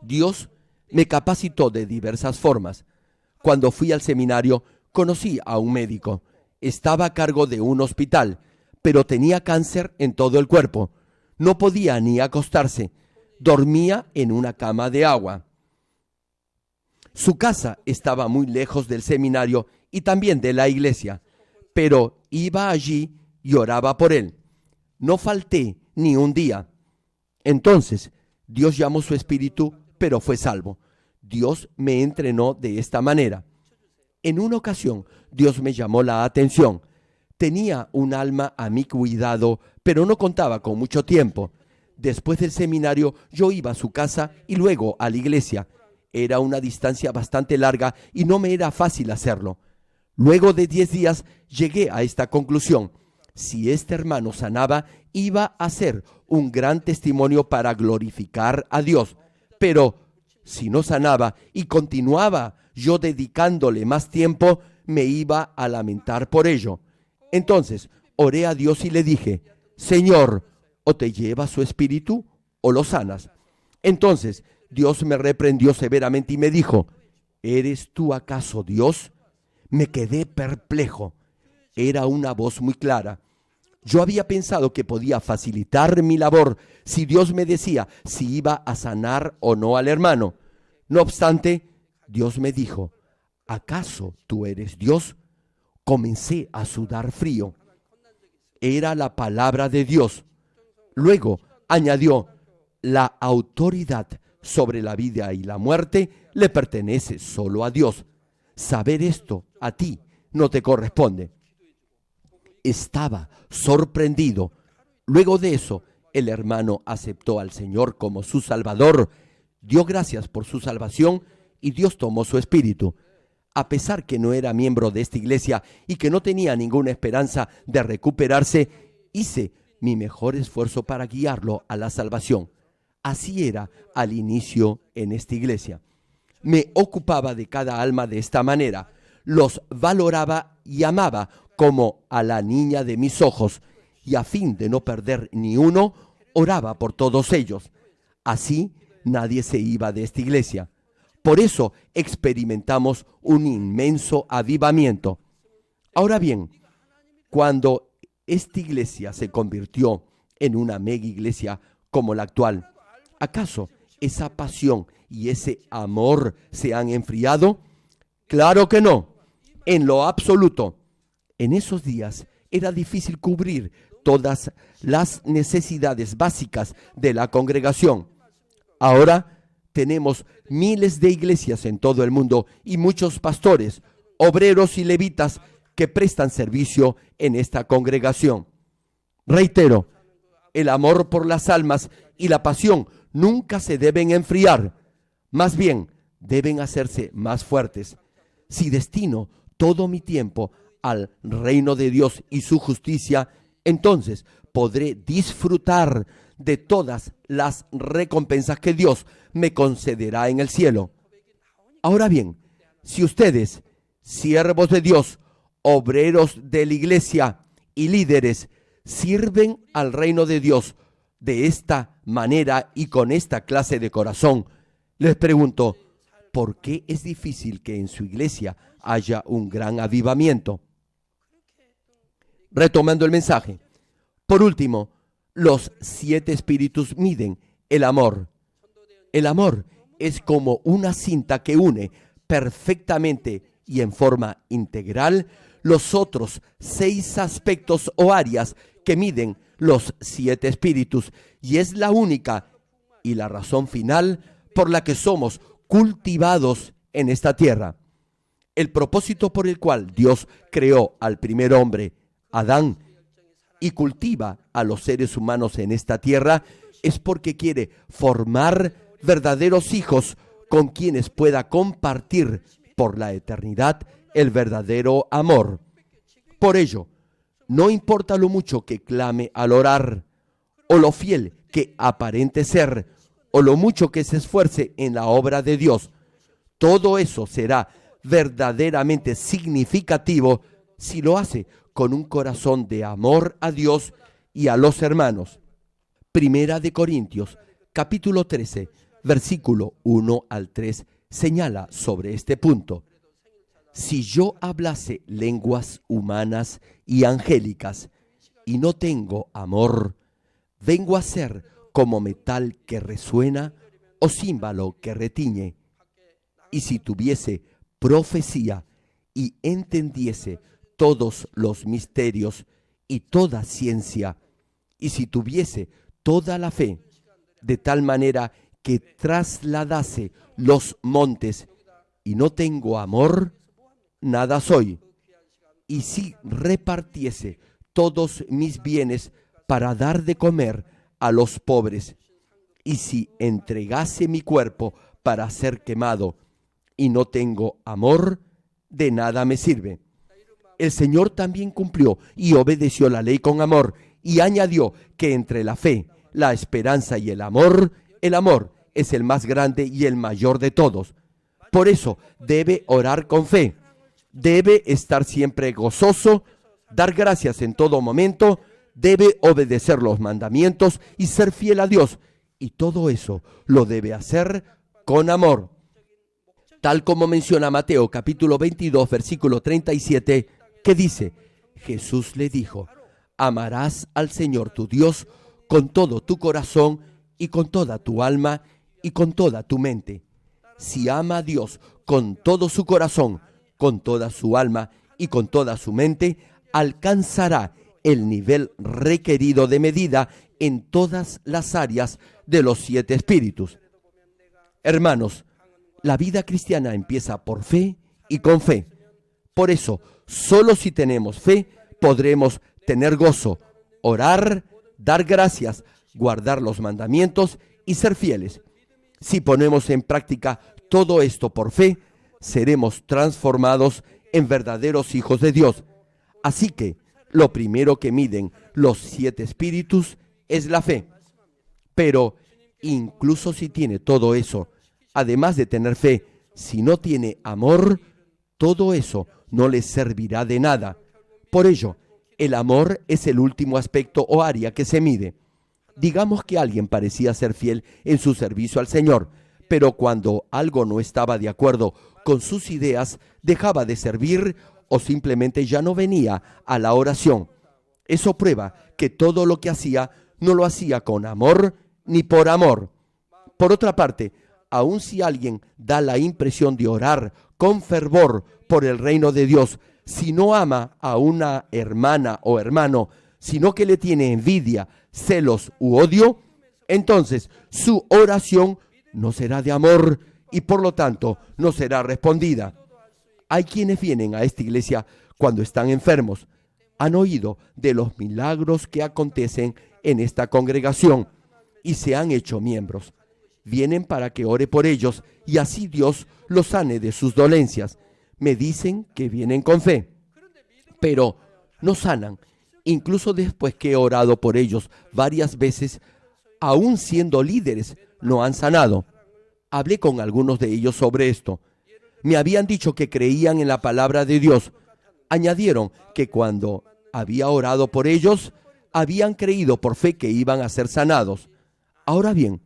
Dios me capacitó de diversas formas. Cuando fui al seminario, conocí a un médico. Estaba a cargo de un hospital, pero tenía cáncer en todo el cuerpo. No podía ni acostarse. Dormía en una cama de agua. Su casa estaba muy lejos del seminario y también de la iglesia, pero iba allí y oraba por él. No falté ni un día. Entonces, Dios llamó su espíritu, pero fue salvo. Dios me entrenó de esta manera. En una ocasión, Dios me llamó la atención. Tenía un alma a mi cuidado, pero no contaba con mucho tiempo. Después del seminario, yo iba a su casa y luego a la iglesia. Era una distancia bastante larga y no me era fácil hacerlo. Luego de 10 días llegué a esta conclusión. Si este hermano sanaba, iba a ser un gran testimonio para glorificar a Dios. Pero si no sanaba y continuaba yo dedicándole más tiempo, me iba a lamentar por ello. Entonces oré a Dios y le dije, Señor, o te lleva su espíritu o lo sanas. Entonces Dios me reprendió severamente y me dijo, ¿eres tú acaso Dios? Me quedé perplejo. Era una voz muy clara. Yo había pensado que podía facilitar mi labor si Dios me decía si iba a sanar o no al hermano. No obstante, Dios me dijo, ¿acaso tú eres Dios? Comencé a sudar frío. Era la palabra de Dios. Luego añadió, la autoridad sobre la vida y la muerte le pertenece solo a Dios. Saber esto a ti no te corresponde. estaba sorprendido. Luego de eso, el hermano aceptó al Señor como su Salvador, dio gracias por su salvación y Dios tomó su espíritu. A pesar que no era miembro de esta iglesia y que no tenía ninguna esperanza de recuperarse, hice mi mejor esfuerzo para guiarlo a la salvación. Así era al inicio en esta iglesia. Me ocupaba de cada alma de esta manera. Los valoraba y amaba como a la niña de mis ojos, y a fin de no perder ni uno, oraba por todos ellos. Así nadie se iba de esta iglesia. Por eso experimentamos un inmenso avivamiento. Ahora bien, cuando esta iglesia se convirtió en una mega iglesia como la actual, ¿acaso esa pasión y ese amor se han enfriado? Claro que no, en lo absoluto. En esos días era difícil cubrir todas las necesidades básicas de la congregación. Ahora tenemos miles de iglesias en todo el mundo y muchos pastores, obreros y levitas que prestan servicio en esta congregación. Reitero, el amor por las almas y la pasión nunca se deben enfriar, más bien deben hacerse más fuertes. Si destino todo mi tiempo al reino de Dios y su justicia, entonces podré disfrutar de todas las recompensas que Dios me concederá en el cielo. Ahora bien, si ustedes, siervos de Dios, obreros de la iglesia y líderes, sirven al reino de Dios de esta manera y con esta clase de corazón, les pregunto, ¿por qué es difícil que en su iglesia haya un gran avivamiento? Retomando el mensaje. Por último, los 7 espíritus miden el amor. El amor es como una cinta que une perfectamente y en forma integral los otros 6 aspectos o áreas que miden los 7 espíritus, y es la única y la razón final por la que somos cultivados en esta tierra. El propósito por el cual Dios creó al primer hombre, Adán, y cultiva a los seres humanos en esta tierra es porque quiere formar verdaderos hijos con quienes pueda compartir por la eternidad el verdadero amor. Por ello, no importa lo mucho que clame al orar, o lo fiel que aparente ser, o lo mucho que se esfuerce en la obra de Dios, todo eso será verdaderamente significativo si lo hace con un corazón de amor a Dios y a los hermanos. Primera de Corintios, capítulo 13, versículo 1 al 3, señala sobre este punto. Si yo hablase lenguas humanas y angélicas y no tengo amor, vengo a ser como metal que resuena o címbalo que retiñe. Y si tuviese profecía y entendiese todos los misterios y toda ciencia, y si tuviese toda la fe, de tal manera que trasladase los montes, y no tengo amor, nada soy. Y si repartiese todos mis bienes para dar de comer a los pobres, y si entregase mi cuerpo para ser quemado, y no tengo amor, de nada me sirve. El Señor también cumplió y obedeció la ley con amor, y añadió que entre la fe, la esperanza y el amor es el más grande y el mayor de todos. Por eso debe orar con fe, debe estar siempre gozoso, dar gracias en todo momento, debe obedecer los mandamientos y ser fiel a Dios, y todo eso lo debe hacer con amor. Tal como menciona Mateo capítulo 22, versículo 37, que dice, Jesús le dijo, amarás al Señor tu Dios con todo tu corazón y con toda tu alma y con toda tu mente. Si ama a Dios con todo su corazón, con toda su alma y con toda su mente, alcanzará el nivel requerido de medida en todas las áreas de los 7 espíritus. Hermanos, la vida cristiana empieza por fe y con fe. Por eso, solo si tenemos fe, podremos tener gozo, orar, dar gracias, guardar los mandamientos y ser fieles. Si ponemos en práctica todo esto por fe, seremos transformados en verdaderos hijos de Dios. Así que lo primero que miden los 7 espíritus es la fe. Pero incluso si tiene todo eso, además de tener fe, si no tiene amor, todo eso no le servirá de nada. Por ello, el amor es el último aspecto o área que se mide. Digamos que alguien parecía ser fiel en su servicio al Señor, pero cuando algo no estaba de acuerdo con sus ideas, dejaba de servir o simplemente ya no venía a la oración. Eso prueba que todo lo que hacía no lo hacía con amor ni por amor. Por otra parte, aun si alguien da la impresión de orar con fervor por el reino de Dios, si no ama a una hermana o hermano, sino que le tiene envidia, celos u odio, entonces su oración no será de amor y por lo tanto no será respondida. Hay quienes vienen a esta iglesia cuando están enfermos. Han oído de los milagros que acontecen en esta congregación y se han hecho miembros. Vienen para que ore por ellos y así Dios los sane de sus dolencias. Me dicen que vienen con fe, pero no sanan. Incluso después que he orado por ellos varias veces, aún siendo líderes, no han sanado. Hablé con algunos de ellos sobre esto. Me habían dicho que creían en la palabra de Dios. Añadieron que cuando había orado por ellos, habían creído por fe que iban a ser sanados. Ahora bien,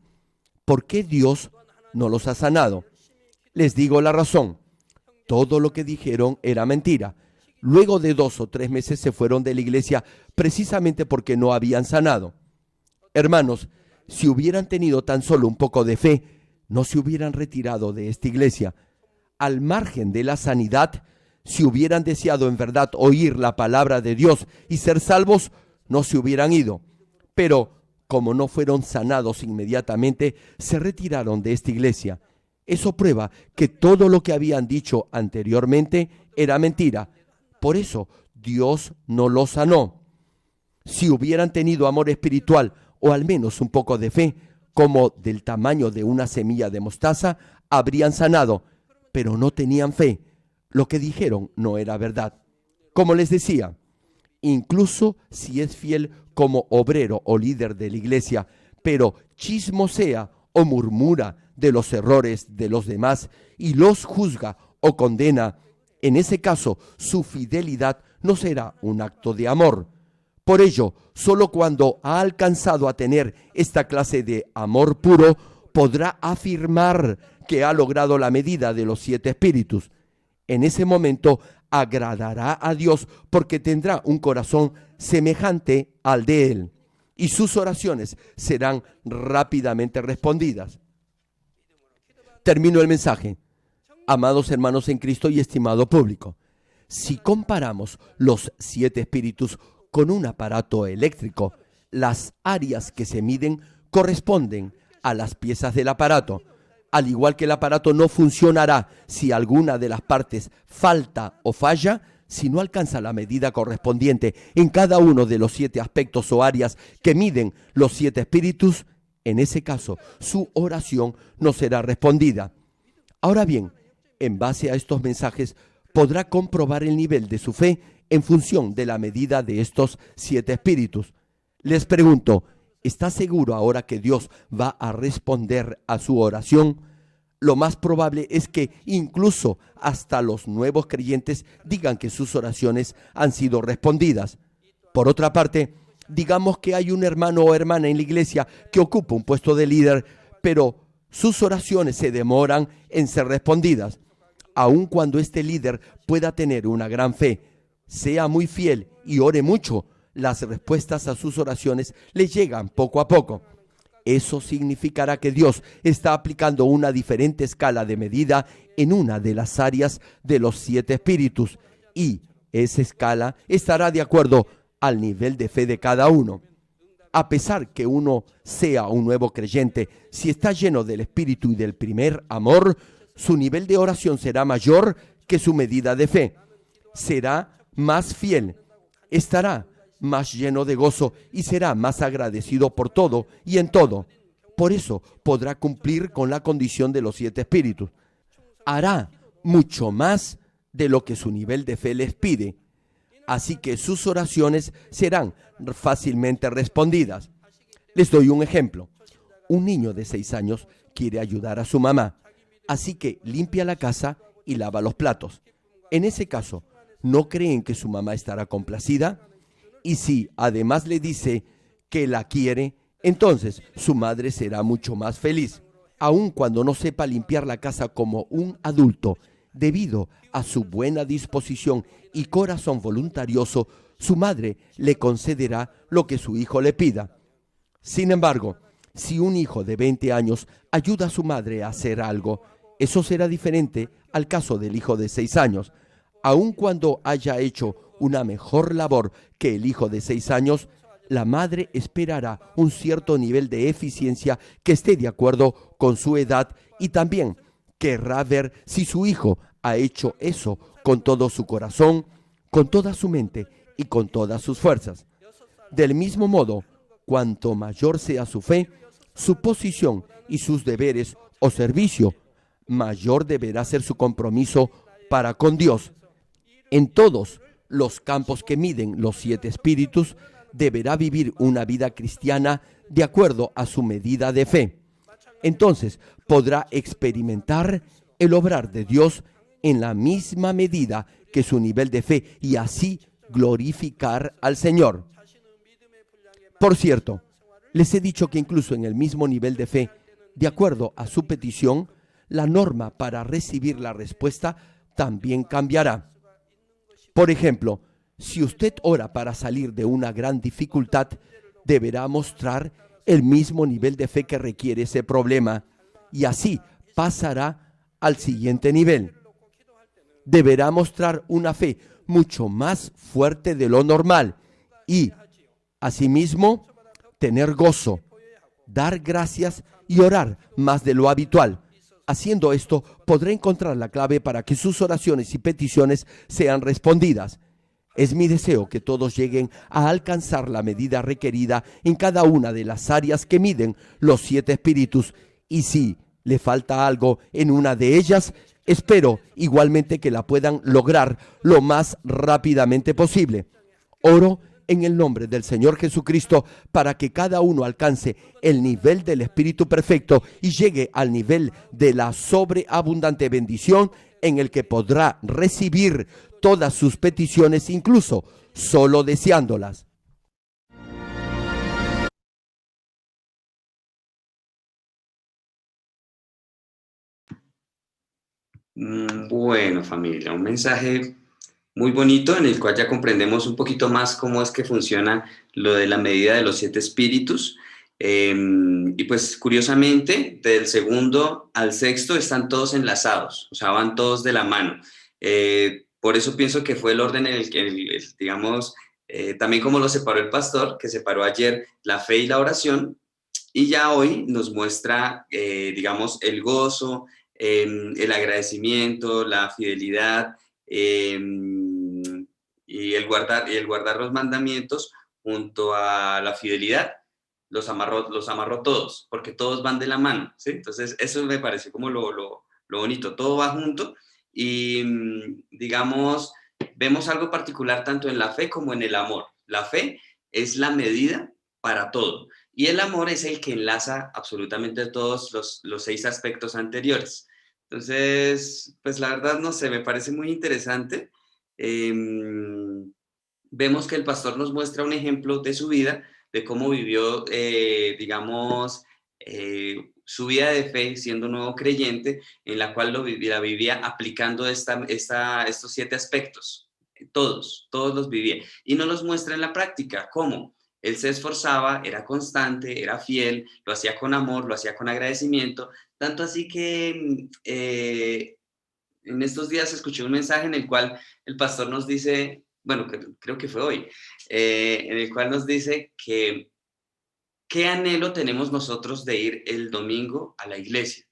¿por qué Dios no los ha sanado? Les digo la razón. Todo lo que dijeron era mentira. Luego de 2 o 3 meses se fueron de la iglesia precisamente porque no habían sanado. Hermanos, si hubieran tenido tan solo un poco de fe, no se hubieran retirado de esta iglesia. Al margen de la sanidad, si hubieran deseado en verdad oír la palabra de Dios y ser salvos, no se hubieran ido. Pero como no fueron sanados inmediatamente, se retiraron de esta iglesia. Eso prueba que todo lo que habían dicho anteriormente era mentira. Por eso Dios no los sanó. Si hubieran tenido amor espiritual o al menos un poco de fe, como del tamaño de una semilla de mostaza, habrían sanado, pero no tenían fe. Lo que dijeron no era verdad. Como les decía, incluso si es fiel como obrero o líder de la iglesia, pero chismosea o murmura de los errores de los demás y los juzga o condena, en ese caso su fidelidad no será un acto de amor. Por ello, solo cuando ha alcanzado a tener esta clase de amor puro, podrá afirmar que ha logrado la medida de los 7 espíritus. En ese momento agradará a Dios porque tendrá un corazón semejante al de Él y sus oraciones serán rápidamente respondidas. Termino el mensaje. Amados hermanos en Cristo y estimado público, si comparamos los 7 espíritus con un aparato eléctrico, las áreas que se miden corresponden a las piezas del aparato. Al igual que el aparato no funcionará si alguna de las partes falta o falla, si no alcanza la medida correspondiente en cada uno de los 7 aspectos o áreas que miden los 7 espíritus, en ese caso su oración no será respondida. Ahora bien, en base a estos mensajes podrá comprobar el nivel de su fe en función de la medida de estos 7 espíritus. Les pregunto, ¿está seguro ahora que Dios va a responder a su oración? Lo más probable es que incluso hasta los nuevos creyentes digan que sus oraciones han sido respondidas. Por otra parte, digamos que hay un hermano o hermana en la iglesia que ocupa un puesto de líder, pero sus oraciones se demoran en ser respondidas. Aun cuando este líder pueda tener una gran fe, sea muy fiel y ore mucho, las respuestas a sus oraciones le llegan poco a poco. Eso significará que Dios está aplicando una diferente escala de medida en una de las áreas de los 7 espíritus y esa escala estará de acuerdo al nivel de fe de cada uno. A pesar que uno sea un nuevo creyente, si está lleno del Espíritu y del primer amor, su nivel de oración será mayor que su medida de fe. Será más fiel, estará más lleno de gozo y será más agradecido por todo y en todo. Por eso podrá cumplir con la condición de los 7 espíritus. Hará mucho más de lo que su nivel de fe les pide. Así que sus oraciones serán fácilmente respondidas. Les doy un ejemplo. Un niño de 6 años quiere ayudar a su mamá, así que limpia la casa y lava los platos. En ese caso, ¿no creen que su mamá estará complacida? Y si además le dice que la quiere, entonces su madre será mucho más feliz. Aun cuando no sepa limpiar la casa como un adulto, debido a su buena disposición y corazón voluntarioso, su madre le concederá lo que su hijo le pida. Sin embargo, si un hijo de 20 años ayuda a su madre a hacer algo, eso será diferente al caso del hijo de 6 años. Aun cuando haya hecho una mejor labor que el hijo de 6 años, la madre esperará un cierto nivel de eficiencia que esté de acuerdo con su edad y también querrá ver si su hijo ha hecho eso con todo su corazón, con toda su mente y con todas sus fuerzas. Del mismo modo, cuanto mayor sea su fe, su posición y sus deberes o servicio, mayor deberá ser su compromiso para con Dios. En todos los campos que miden los 7 espíritus, deberá vivir una vida cristiana de acuerdo a su medida de fe. Entonces podrá experimentar el obrar de Dios en la misma medida que su nivel de fe y así glorificar al Señor. Por cierto, les he dicho que incluso en el mismo nivel de fe, de acuerdo a su petición, la norma para recibir la respuesta también cambiará. Por ejemplo, si usted ora para salir de una gran dificultad, deberá mostrar el mismo nivel de fe que requiere ese problema y así pasará al siguiente nivel. Deberá mostrar una fe mucho más fuerte de lo normal y, asimismo, tener gozo, dar gracias y orar más de lo habitual. Haciendo esto, podrá encontrar la clave para que sus oraciones y peticiones sean respondidas. Es mi deseo que todos lleguen a alcanzar la medida requerida en cada una de las áreas que miden los 7 espíritus. Y si le falta algo en una de ellas, espero igualmente que la puedan lograr lo más rápidamente posible. Oro en el nombre del Señor Jesucristo para que cada uno alcance el nivel del Espíritu perfecto y llegue al nivel de la sobreabundante bendición en el que podrá recibir todas sus peticiones, incluso solo deseándolas. Bueno, familia, un mensaje muy bonito en el cual ya comprendemos un poquito más cómo es que funciona lo de la medida de los 7 espíritus. Y pues curiosamente, del segundo al sexto están todos enlazados, o sea, van todos de la mano. Por eso pienso que fue el orden en el que, digamos, también como lo separó el pastor, que separó ayer la fe y la oración, y ya hoy nos muestra, digamos, el gozo, el agradecimiento, la fidelidad, y el guardar los mandamientos junto a la fidelidad. Los amarró todos, porque todos van de la mano, ¿sí? Entonces, eso me pareció como lo bonito, todo va junto y, digamos, vemos algo particular tanto en la fe como en el amor. La fe es la medida para todo y el amor es el que enlaza absolutamente todos los 6 aspectos anteriores. Entonces, pues la verdad, no sé, me parece muy interesante. Vemos que el pastor nos muestra un ejemplo de su vida, de cómo vivió, digamos, su vida de fe siendo un nuevo creyente, en la cual la vivía aplicando estos 7 aspectos. Todos los vivía. Y nos los muestra en la práctica. ¿Cómo? Él se esforzaba, era constante, era fiel, lo hacía con amor, lo hacía con agradecimiento, tanto así que en estos días escuché un mensaje en el cual el pastor nos dice, bueno, creo que fue hoy, en el cual nos dice que qué anhelo tenemos nosotros de ir el domingo a la iglesia.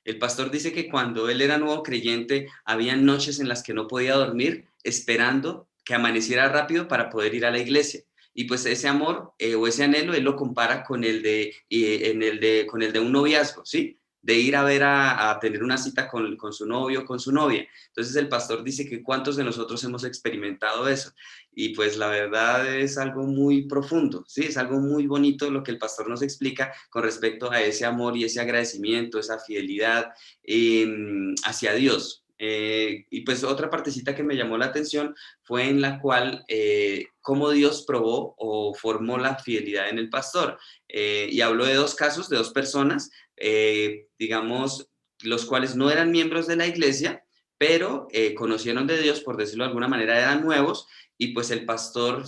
El pastor dice que cuando él era nuevo creyente, había noches en las que no podía dormir esperando que amaneciera rápido para poder ir a la iglesia. Y pues ese amor o ese anhelo él lo compara con con el de un noviazgo, ¿sí? De ir a ver a tener una cita con su novio o con su novia. Entonces el pastor dice que cuántos de nosotros hemos experimentado eso. Y pues la verdad es algo muy profundo, ¿sí? Es algo muy bonito lo que el pastor nos explica con respecto a ese amor y ese agradecimiento, esa fidelidad hacia Dios. Y pues otra partecita que me llamó la atención fue en la cual cómo Dios probó o formó la fidelidad en el pastor. Y habló de dos casos, de dos personas, digamos, los cuales no eran miembros de la iglesia, pero conocieron de Dios, por decirlo de alguna manera, eran nuevos, y pues el pastor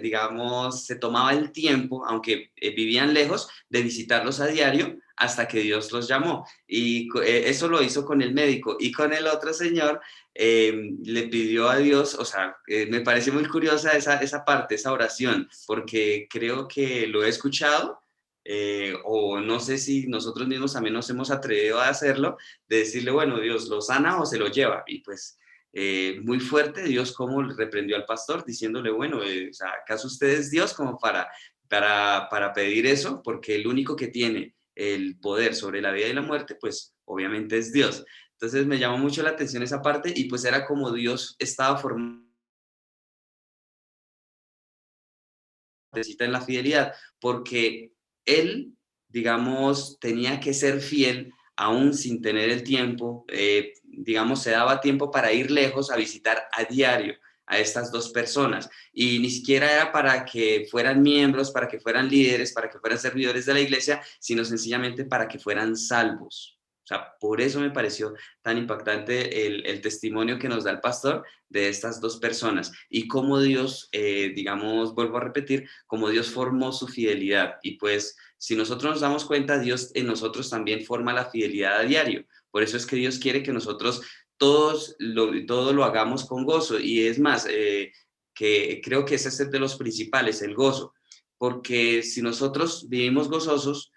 digamos, se tomaba el tiempo, aunque vivían lejos, de visitarlos a diario hasta que Dios los llamó. Y eso lo hizo con el médico. Y con el otro señor le pidió a Dios, o sea, me parece muy curiosa esa parte, esa oración, porque creo que lo he escuchado, o no sé si nosotros mismos también nos hemos atrevido a hacerlo, de decirle, bueno, Dios lo sana o se lo lleva. Y pues muy fuerte Dios como reprendió al pastor diciéndole, bueno, o sea, ¿acaso usted es Dios como para pedir eso? Porque el único que tiene el poder sobre la vida y la muerte, pues obviamente es Dios. Entonces me llamó mucho la atención esa parte y pues era como Dios estaba formando en la fidelidad, porque él, digamos, tenía que ser fiel aún sin tener el tiempo, digamos, se daba tiempo para ir lejos a visitar a diario a estas dos personas. Y ni siquiera era para que fueran miembros, para que fueran líderes, para que fueran servidores de la iglesia, sino sencillamente para que fueran salvos. O sea, por eso me pareció tan impactante el testimonio que nos da el pastor de estas dos personas y cómo Dios, digamos, vuelvo a repetir, cómo Dios formó su fidelidad. Y pues, si nosotros nos damos cuenta, Dios en nosotros también forma la fidelidad a diario. Por eso es que Dios quiere que nosotros todo lo hagamos con gozo. Y es más, que creo que ese es de los principales, el gozo. Porque si nosotros vivimos gozosos,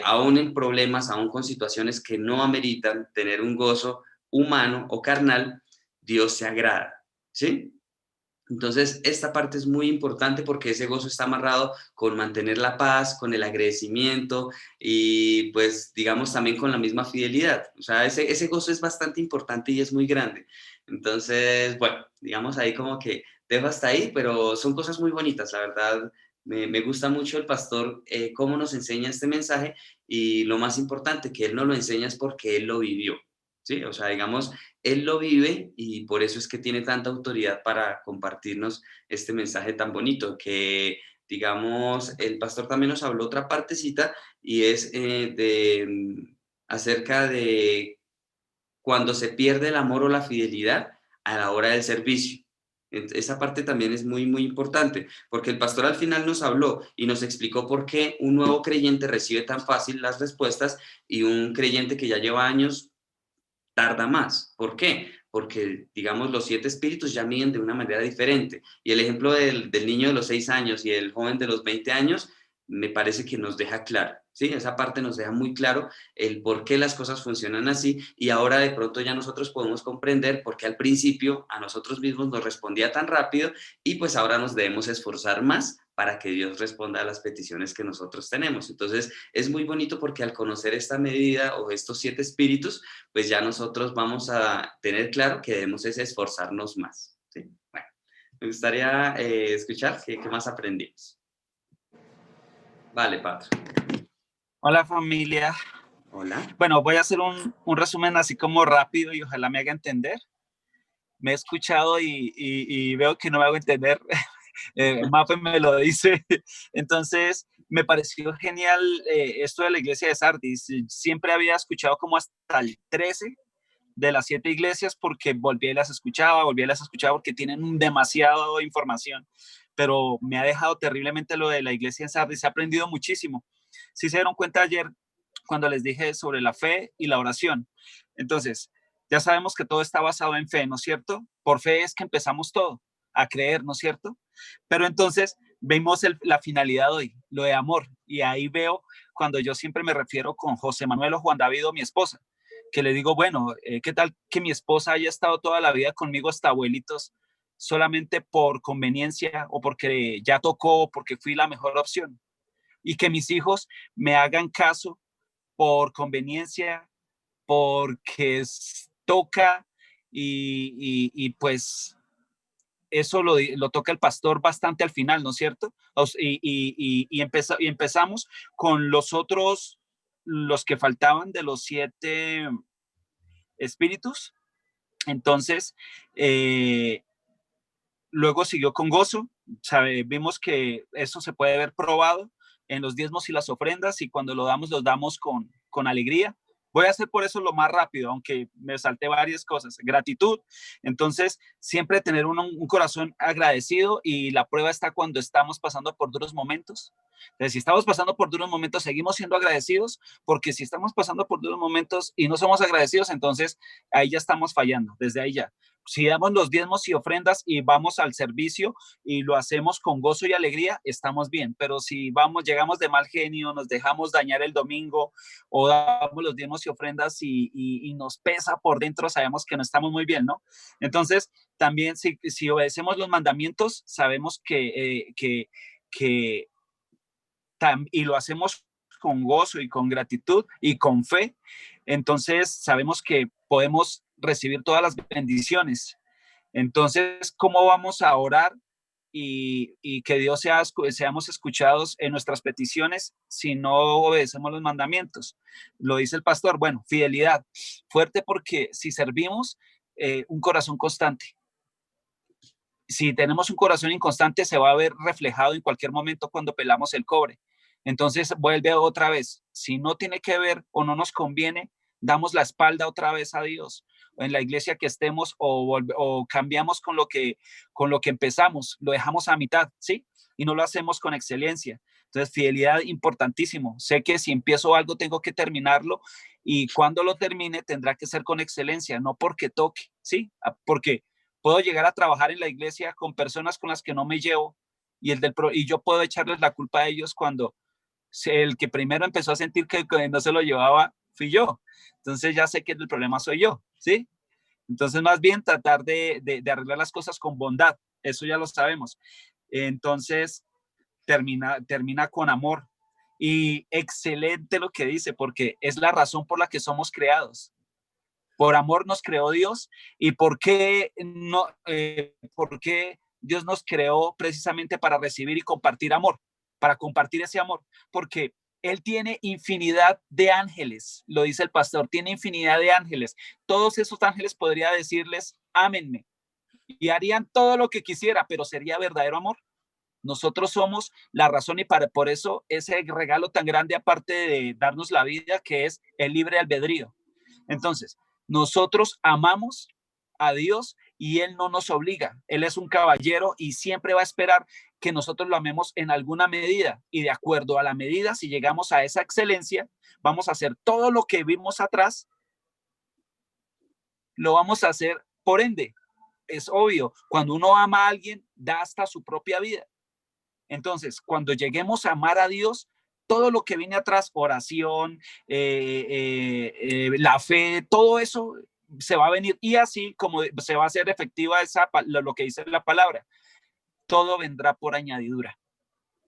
aún en problemas, aún con situaciones que no ameritan tener un gozo humano o carnal, Dios se agrada, ¿sí? Entonces, esta parte es muy importante porque ese gozo está amarrado con mantener la paz, con el agradecimiento y pues digamos también con la misma fidelidad. O sea, ese gozo es bastante importante y es muy grande. Entonces, bueno, digamos ahí como que dejo hasta ahí, pero son cosas muy bonitas, la verdad. Me gusta mucho el pastor, cómo nos enseña este mensaje y lo más importante, que él no lo enseña es porque él lo vivió. ¿Sí? O sea, digamos, él lo vive y por eso es que tiene tanta autoridad para compartirnos este mensaje tan bonito, que digamos, el pastor también nos habló otra partecita y es acerca de cuando se pierde el amor o la fidelidad a la hora del servicio. Esa parte también es muy, muy importante, porque el pastor al final nos habló y nos explicó por qué un nuevo creyente recibe tan fácil las respuestas y un creyente que ya lleva años tarda más. ¿Por qué? Porque, digamos, los 7 espíritus ya miden de una manera diferente. Y el ejemplo del niño de los 6 años y el joven de los 20 años me parece que nos deja claro, ¿sí? Esa parte nos deja muy claro el por qué las cosas funcionan así y ahora de pronto ya nosotros podemos comprender por qué al principio a nosotros mismos nos respondía tan rápido y pues ahora nos debemos esforzar más para que Dios responda a las peticiones que nosotros tenemos. Entonces, es muy bonito porque al conocer esta medida o estos 7 espíritus, pues ya nosotros vamos a tener claro que debemos es esforzarnos más. ¿Sí? Bueno, me gustaría escuchar qué más aprendimos. Vale, Pato. Hola familia. Hola. Bueno, voy a hacer un resumen así como rápido y ojalá me haga entender. Me he escuchado y veo que no me hago entender. Mafe me lo dice. Entonces, me pareció genial esto de la iglesia de Sardis. Siempre había escuchado como hasta el 13 de las 7 iglesias porque volví y las escuchaba porque tienen demasiada información. Pero me ha dejado terriblemente lo de la iglesia de Sardis. He aprendido muchísimo. Si se dieron cuenta ayer cuando les dije sobre la fe y la oración. Entonces, ya sabemos que todo está basado en fe, ¿no es cierto? Por fe es que empezamos todo, a creer, ¿no es cierto? Pero entonces vemos la finalidad hoy, lo de amor. Y ahí veo cuando yo siempre me refiero con José Manuel o Juan David o mi esposa, que le digo, bueno, ¿qué tal que mi esposa haya estado toda la vida conmigo hasta abuelitos? solamente por conveniencia o porque ya tocó o porque fui la mejor opción. Y que mis hijos me hagan caso por conveniencia, porque toca y pues eso lo toca el pastor bastante al final, ¿no es cierto? Y empezamos con los otros, los que faltaban de los 7 espíritus. Entonces, luego siguió con gozo. Vimos que eso se puede ver probado en los diezmos y las ofrendas, y cuando lo damos, los damos con alegría. Voy a hacer por eso lo más rápido, aunque me salté varias cosas. Gratitud. Entonces, siempre tener un corazón agradecido, y la prueba está cuando estamos pasando por duros momentos. Entonces, si estamos pasando por duros momentos, seguimos siendo agradecidos, porque si estamos pasando por duros momentos y no somos agradecidos, entonces ahí ya estamos fallando, desde ahí ya. Si damos los diezmos y ofrendas y vamos al servicio y lo hacemos con gozo y alegría, estamos bien. Pero si llegamos de mal genio, nos dejamos dañar el domingo, o damos los diezmos y ofrendas y nos pesa por dentro, sabemos que no estamos muy bien, ¿no? Entonces, también si obedecemos los mandamientos, sabemos y lo hacemos con gozo y con gratitud y con fe, entonces sabemos que podemos recibir todas las bendiciones. Entonces, ¿cómo vamos a orar y que Dios seamos escuchados en nuestras peticiones si no obedecemos los mandamientos? Lo dice el pastor, bueno, fidelidad, fuerte, porque si servimos, un corazón constante. Si tenemos un corazón inconstante, se va a ver reflejado en cualquier momento cuando pelamos el cobre. Entonces vuelve otra vez. Si no tiene que ver o no nos conviene, damos la espalda otra vez a Dios, o en la iglesia que estemos, o cambiamos con lo que empezamos, lo dejamos a mitad, ¿sí? Y no lo hacemos con excelencia. Entonces, fidelidad, importantísimo. Sé que si empiezo algo, tengo que terminarlo, y cuando lo termine, tendrá que ser con excelencia, no porque toque, ¿sí? Porque puedo llegar a trabajar en la iglesia con personas con las que no me llevo, y yo puedo echarles la culpa a ellos cuando el que primero empezó a sentir que no se lo llevaba fui yo. Entonces ya sé que el problema soy yo, ¿sí? Entonces, más bien tratar de arreglar las cosas con bondad, eso ya lo sabemos. Entonces, termina con amor. Y excelente lo que dice, porque es la razón por la que somos creados. Por amor nos creó Dios. ¿Y por qué no? ¿Por qué Dios nos creó precisamente para recibir y compartir amor? Para compartir ese amor. Porque Él tiene infinidad de ángeles, lo dice el pastor, tiene infinidad de ángeles. Todos esos ángeles podría decirles, ámenme, y harían todo lo que quisiera, pero ¿sería verdadero amor? Nosotros somos la razón, y por eso ese regalo tan grande, aparte de darnos la vida, que es el libre albedrío. Entonces, nosotros amamos a Dios y Él no nos obliga. Él es un caballero y siempre va a esperar que nosotros lo amemos en alguna medida, y de acuerdo a la medida, si llegamos a esa excelencia, vamos a hacer todo lo que vimos atrás, lo vamos a hacer. Por ende, es obvio, cuando uno ama a alguien, da hasta su propia vida. Entonces, cuando lleguemos a amar a Dios, todo lo que viene atrás, oración, la fe, todo eso se va a venir, y así como se va a hacer efectiva lo que dice la palabra, todo vendrá por añadidura.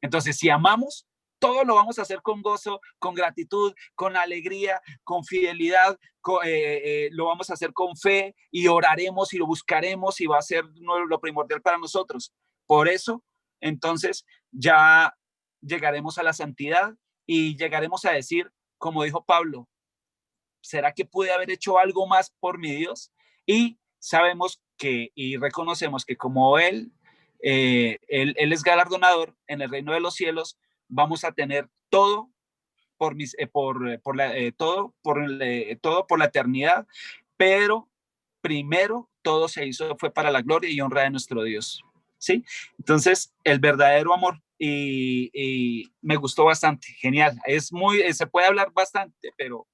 Entonces, si amamos, todo lo vamos a hacer con gozo, con gratitud, con alegría, con fidelidad, lo vamos a hacer con fe, y oraremos y lo buscaremos, y va a ser lo primordial para nosotros. Por eso, entonces, ya llegaremos a la santidad y llegaremos a decir, como dijo Pablo, ¿será que pude haber hecho algo más por mi Dios? Y sabemos y reconocemos que como Él es galardonador en el reino de los cielos, vamos a tener todo todo por la eternidad, pero primero todo se hizo, fue para la gloria y honra de nuestro Dios, ¿sí? Entonces, el verdadero amor, y me gustó bastante, genial, se puede hablar bastante, pero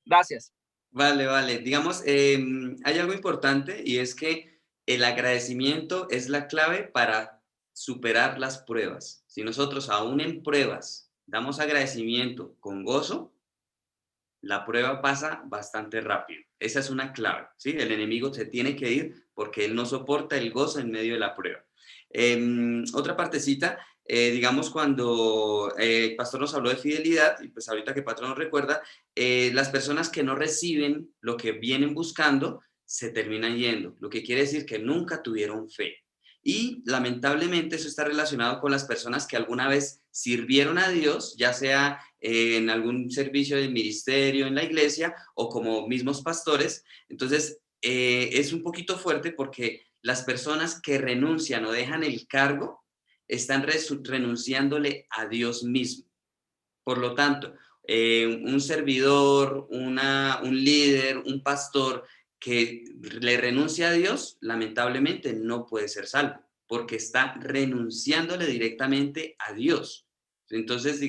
gracias. Vale. Digamos, hay algo importante, y es que el agradecimiento es la clave para superar las pruebas. Si nosotros aún en pruebas damos agradecimiento con gozo, la prueba pasa bastante rápido. Esa es una clave, ¿sí? El enemigo se tiene que ir porque él no soporta el gozo en medio de la prueba. Otra partecita, digamos cuando el pastor nos habló de fidelidad, y pues ahorita que Patrón nos recuerda, las personas que no reciben lo que vienen buscando se terminan yendo, lo que quiere decir que nunca tuvieron fe. Y lamentablemente eso está relacionado con las personas que alguna vez sirvieron a Dios, ya sea en algún servicio del ministerio, en la iglesia o como mismos pastores. Entonces, es un poquito fuerte porque las personas que renuncian o dejan el cargo están renunciándole a Dios mismo. Por lo tanto, un servidor, un líder, un pastor que le renuncia a Dios, lamentablemente no puede ser salvo, porque está renunciándole directamente a Dios. Entonces,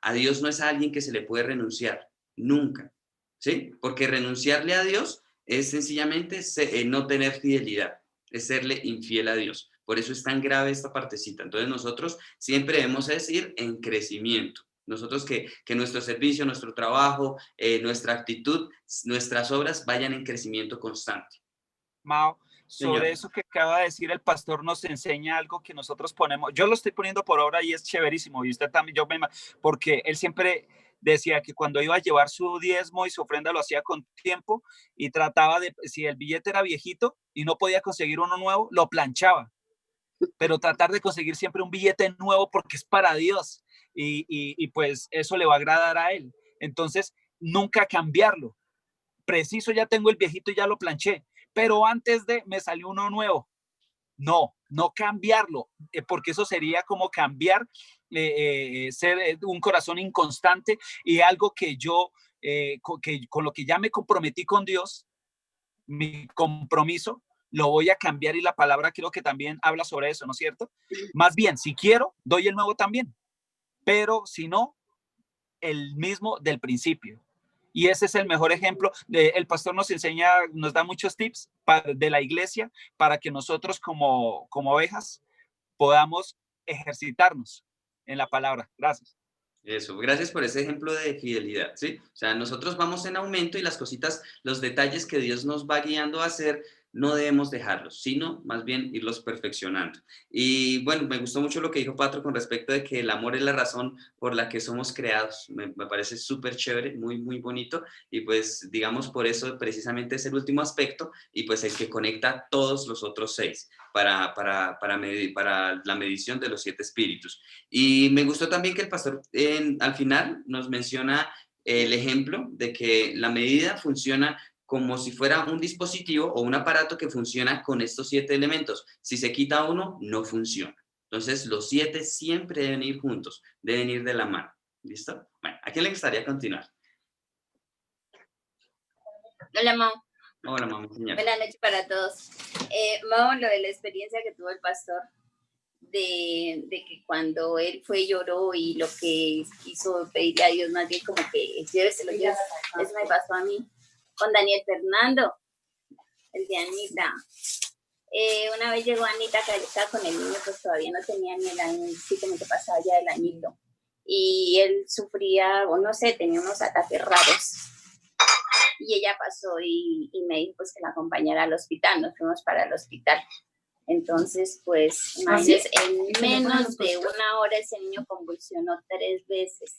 a Dios no es a alguien que se le puede renunciar, nunca, ¿sí? Porque renunciarle a Dios es sencillamente no tener fidelidad, es serle infiel a Dios. Por eso es tan grave esta partecita. Entonces nosotros siempre debemos decir en crecimiento. Nosotros que nuestro servicio, nuestro trabajo, nuestra actitud, nuestras obras vayan en crecimiento constante. Mao, sobre Señor. eso que acaba de decir el pastor nos enseña algo que nosotros ponemos, yo lo estoy poniendo por obra y es chéverísimo, y usted también, porque él siempre decía que cuando iba a llevar su diezmo y su ofrenda lo hacía con tiempo y trataba de, si el billete era viejito y no podía conseguir uno nuevo, lo planchaba, pero tratar de conseguir siempre un billete nuevo porque es para Dios y pues eso le va a agradar a él. Entonces, nunca cambiarlo. Preciso, ya tengo el viejito y ya lo planché, pero antes de me salió uno nuevo. No cambiarlo, porque eso sería como cambiar, ser un corazón inconstante y algo que yo, con lo que ya me comprometí con Dios, mi compromiso, lo voy a cambiar y la palabra creo que también habla sobre eso, ¿no es cierto? Más bien, si quiero, doy el nuevo también, pero si no, el mismo del principio. Y ese es el mejor ejemplo. El pastor nos enseña, nos da muchos tips de la iglesia para que nosotros como ovejas podamos ejercitarnos en la palabra. Gracias. Eso, gracias por ese ejemplo de fidelidad, ¿sí? O sea, nosotros vamos en aumento y las cositas, los detalles que Dios nos va guiando a hacer, no debemos dejarlos, sino más bien irlos perfeccionando. Y bueno, me gustó mucho lo que dijo Patro con respecto de que el amor es la razón por la que somos creados. Me parece súper chévere, muy, muy bonito. Y pues, digamos, por eso precisamente es el último aspecto y pues el que conecta todos los otros 6 para la medición de los 7 espíritus. Y me gustó también que el pastor al final nos menciona el ejemplo de que la medida funciona como si fuera un dispositivo o un aparato que funciona con estos 7 elementos. Si se quita uno, no funciona. Entonces, los 7 siempre deben ir juntos, deben ir de la mano. ¿Listo? Bueno, ¿a quién le gustaría continuar? Hola, Mau. Hola, mamá, señora. Buenas noches para todos. Mau, lo de la experiencia que tuvo el pastor, de que cuando él fue y lloró y lo que quiso pedirle a Dios, más bien como que lléveselo, eso me pasó a mí con Daniel Fernando, el de Anita. Una vez llegó Anita, que estaba con el niño, pues todavía no tenía ni el año, sí, como que pasaba ya el añito. Y él sufría, o no sé, tenía unos ataques raros. Y ella pasó y me dijo pues que la acompañara al hospital, nos fuimos para el hospital. Entonces, pues, imagínense, en menos de una hora ese niño convulsionó 3 veces.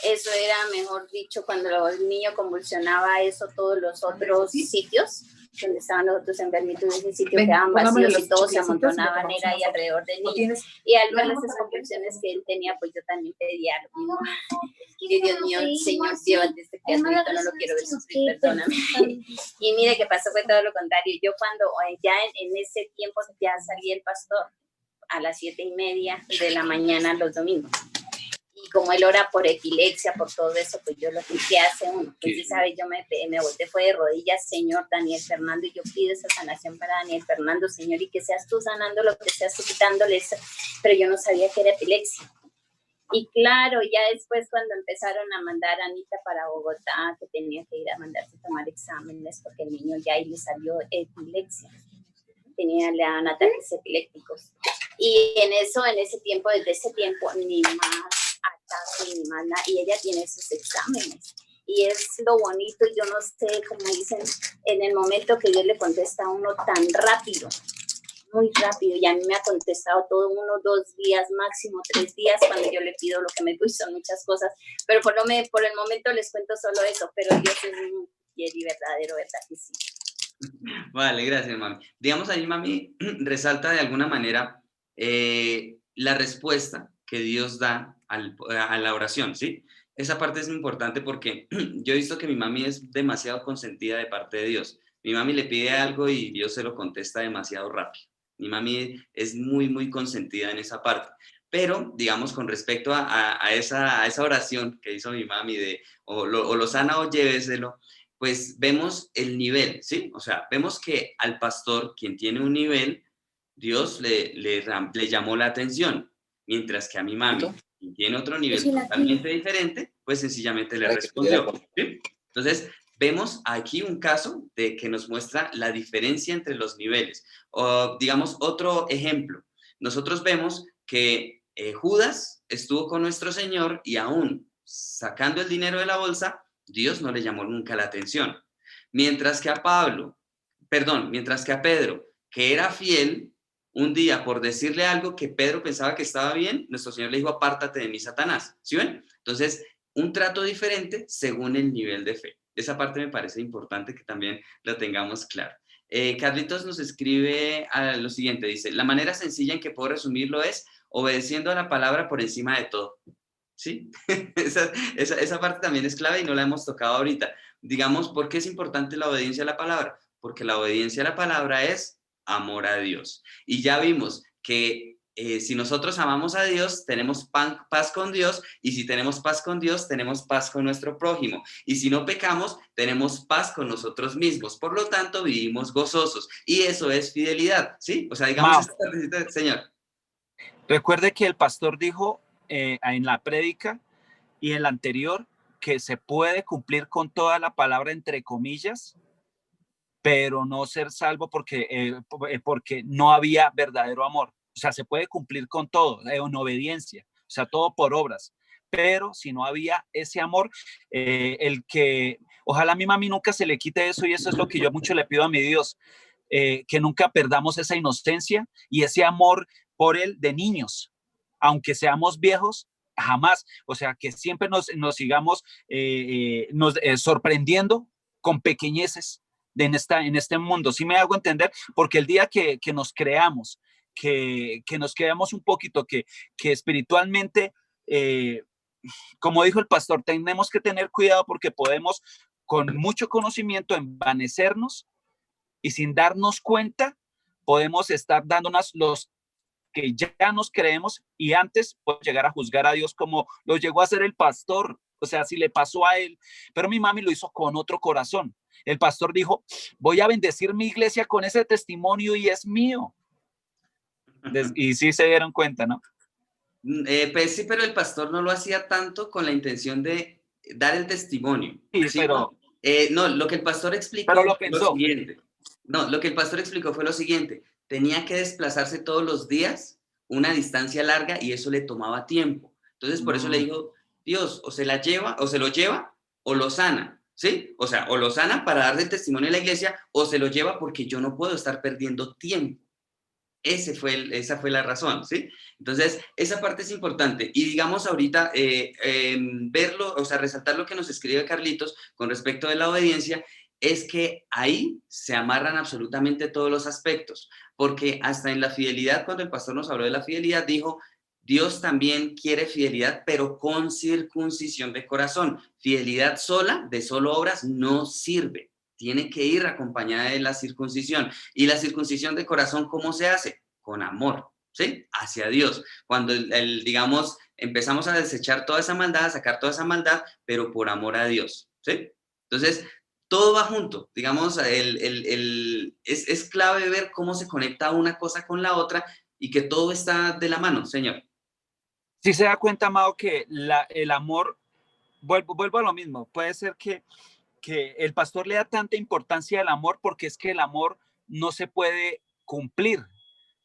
Eso era, mejor dicho, cuando el niño convulsionaba eso, todos los otros sitios donde estaban los otros enfermitos de ese sitio quedaban vacíos y todos se amontonaban, era ahí alrededor del niño. Y al ver las convulsiones que él tenía, pues yo también pedía lo mismo. Que Dios mío, Señor, llévate este criaturito, no lo quiero ver sufrir, perdóname. Y mire que pasó fue todo lo contrario. Yo cuando ya en ese tiempo ya salí el pastor a las 7:30 de la mañana los domingos. Y como él ora por epilepsia, por todo eso, pues yo lo que hace uno. Pues sí, ¿sabes? Yo me volteé, fue de rodillas, Señor Daniel Fernando, y yo pido esa sanación para Daniel Fernando, Señor, y que seas tú sanando lo que seas tú quitándole eso. Pero yo no sabía que era epilepsia. Y claro, ya después cuando empezaron a mandar a Anita para Bogotá, que tenía que ir a mandarse a tomar exámenes, porque el niño ya ahí le salió epilepsia. Le daban ataques epilépticos. Y en ese tiempo, desde ese tiempo, ni más ataque, ni más nada. Y ella tiene sus exámenes. y es lo bonito, yo no sé, como dicen, en el momento que Dios le contesta a uno tan rápido, muy rápido, y a mí me ha contestado todo en 1, 2 días, máximo 3 días, cuando yo le pido lo que me pido, son muchas cosas, pero por el momento les cuento solo eso, pero Dios es muy fiel y verdadero, ¿verdad que sí? Vale, gracias, mami. Digamos, ahí, mami, resalta de alguna manera la respuesta que Dios da a la oración, ¿sí? Esa parte es muy importante porque yo he visto que mi mami es demasiado consentida de parte de Dios. Mi mami le pide algo y Dios se lo contesta demasiado rápido. Mi mami es muy, muy consentida en esa parte. Pero, digamos, con respecto a esa oración que hizo mi mami de o lo sana o lléveselo, pues vemos el nivel, ¿sí? O sea, vemos que al pastor, quien tiene un nivel, Dios le llamó la atención, mientras que a mi mami, quien tiene otro nivel totalmente diferente, pues sencillamente le respondió, ¿sí? Entonces, vemos aquí un caso de que nos muestra la diferencia entre los niveles. O, digamos, otro ejemplo. Nosotros vemos que Judas estuvo con nuestro Señor y aún sacando el dinero de la bolsa, Dios no le llamó nunca la atención. Mientras que mientras que a Pedro, que era fiel, un día por decirle algo que Pedro pensaba que estaba bien, nuestro Señor le dijo, apártate de mí, Satanás. ¿Sí ven? Entonces, un trato diferente según el nivel de fe. Esa parte me parece importante que también lo tengamos claro. Carlitos nos escribe lo siguiente, dice, la manera sencilla en que puedo resumirlo es obedeciendo a la palabra por encima de todo. ¿Sí? esa parte también es clave y no la hemos tocado ahorita. Digamos, ¿por qué es importante la obediencia a la palabra? Porque la obediencia a la palabra es amor a Dios. Y ya vimos que si nosotros amamos a Dios, tenemos paz con Dios, y si tenemos paz con Dios, tenemos paz con nuestro prójimo. Y si no pecamos, tenemos paz con nosotros mismos. Por lo tanto, vivimos gozosos. Y eso es fidelidad, ¿sí? O sea, digamos, esta partecita, señor. Recuerde que el pastor dijo en la prédica y en la anterior que se puede cumplir con toda la palabra entre comillas, pero no ser salvo porque no había verdadero amor. O sea, se puede cumplir con todo, en obediencia, o sea, todo por obras. Pero si no había ese amor, ojalá a mi mami nunca se le quite eso, y eso es lo que yo mucho le pido a mi Dios, que nunca perdamos esa inocencia y ese amor por él de niños, aunque seamos viejos, jamás, o sea, que siempre nos sigamos sorprendiendo con pequeñeces en este mundo. Sí me hago entender, porque el día que nos creamos, que nos creamos un poquito, que espiritualmente, como dijo el pastor, tenemos que tener cuidado porque podemos con mucho conocimiento envanecernos y sin darnos cuenta podemos estar dándonos los que ya nos creemos y antes podemos llegar a juzgar a Dios como lo llegó a hacer el pastor. O sea, si le pasó a él, pero mi mami lo hizo con otro corazón. El pastor dijo, voy a bendecir mi iglesia con ese testimonio y es mío. Y sí se dieron cuenta, ¿no? Pues sí, pero el pastor no lo hacía tanto con la intención de dar el testimonio. Sí, ¿sí? pero... no, lo que el pastor explicó Pero lo fue pensó. lo siguiente. No, lo que el pastor explicó fue lo siguiente. Tenía que desplazarse todos los días una distancia larga y eso le tomaba tiempo. Entonces, por eso le dijo, Dios, o se la lleva, o se lo lleva, o lo sana, ¿sí? O sea, o lo sana para darle el testimonio a la iglesia, o se lo lleva porque yo no puedo estar perdiendo tiempo. Esa fue la razón, ¿sí? Entonces, esa parte es importante. Y digamos ahorita, verlo, o sea, resaltar lo que nos escribe Carlitos con respecto de la obediencia, es que ahí se amarran absolutamente todos los aspectos, porque hasta en la fidelidad, cuando el pastor nos habló de la fidelidad, dijo, Dios también quiere fidelidad, pero con circuncisión de corazón. Fidelidad sola, de solo obras, no sirve. Tiene que ir acompañada de la circuncisión. ¿Y la circuncisión de corazón cómo se hace? Con amor, ¿sí? Hacia Dios. Cuando, digamos, empezamos a desechar toda esa maldad, a sacar toda esa maldad, pero por amor a Dios, ¿sí? Entonces, todo va junto. Digamos, es clave ver cómo se conecta una cosa con la otra y que todo está de la mano, señor. Sí se da cuenta, Amado, que el amor, vuelvo a lo mismo, puede ser que el pastor le da tanta importancia al amor porque es que el amor no se puede cumplir.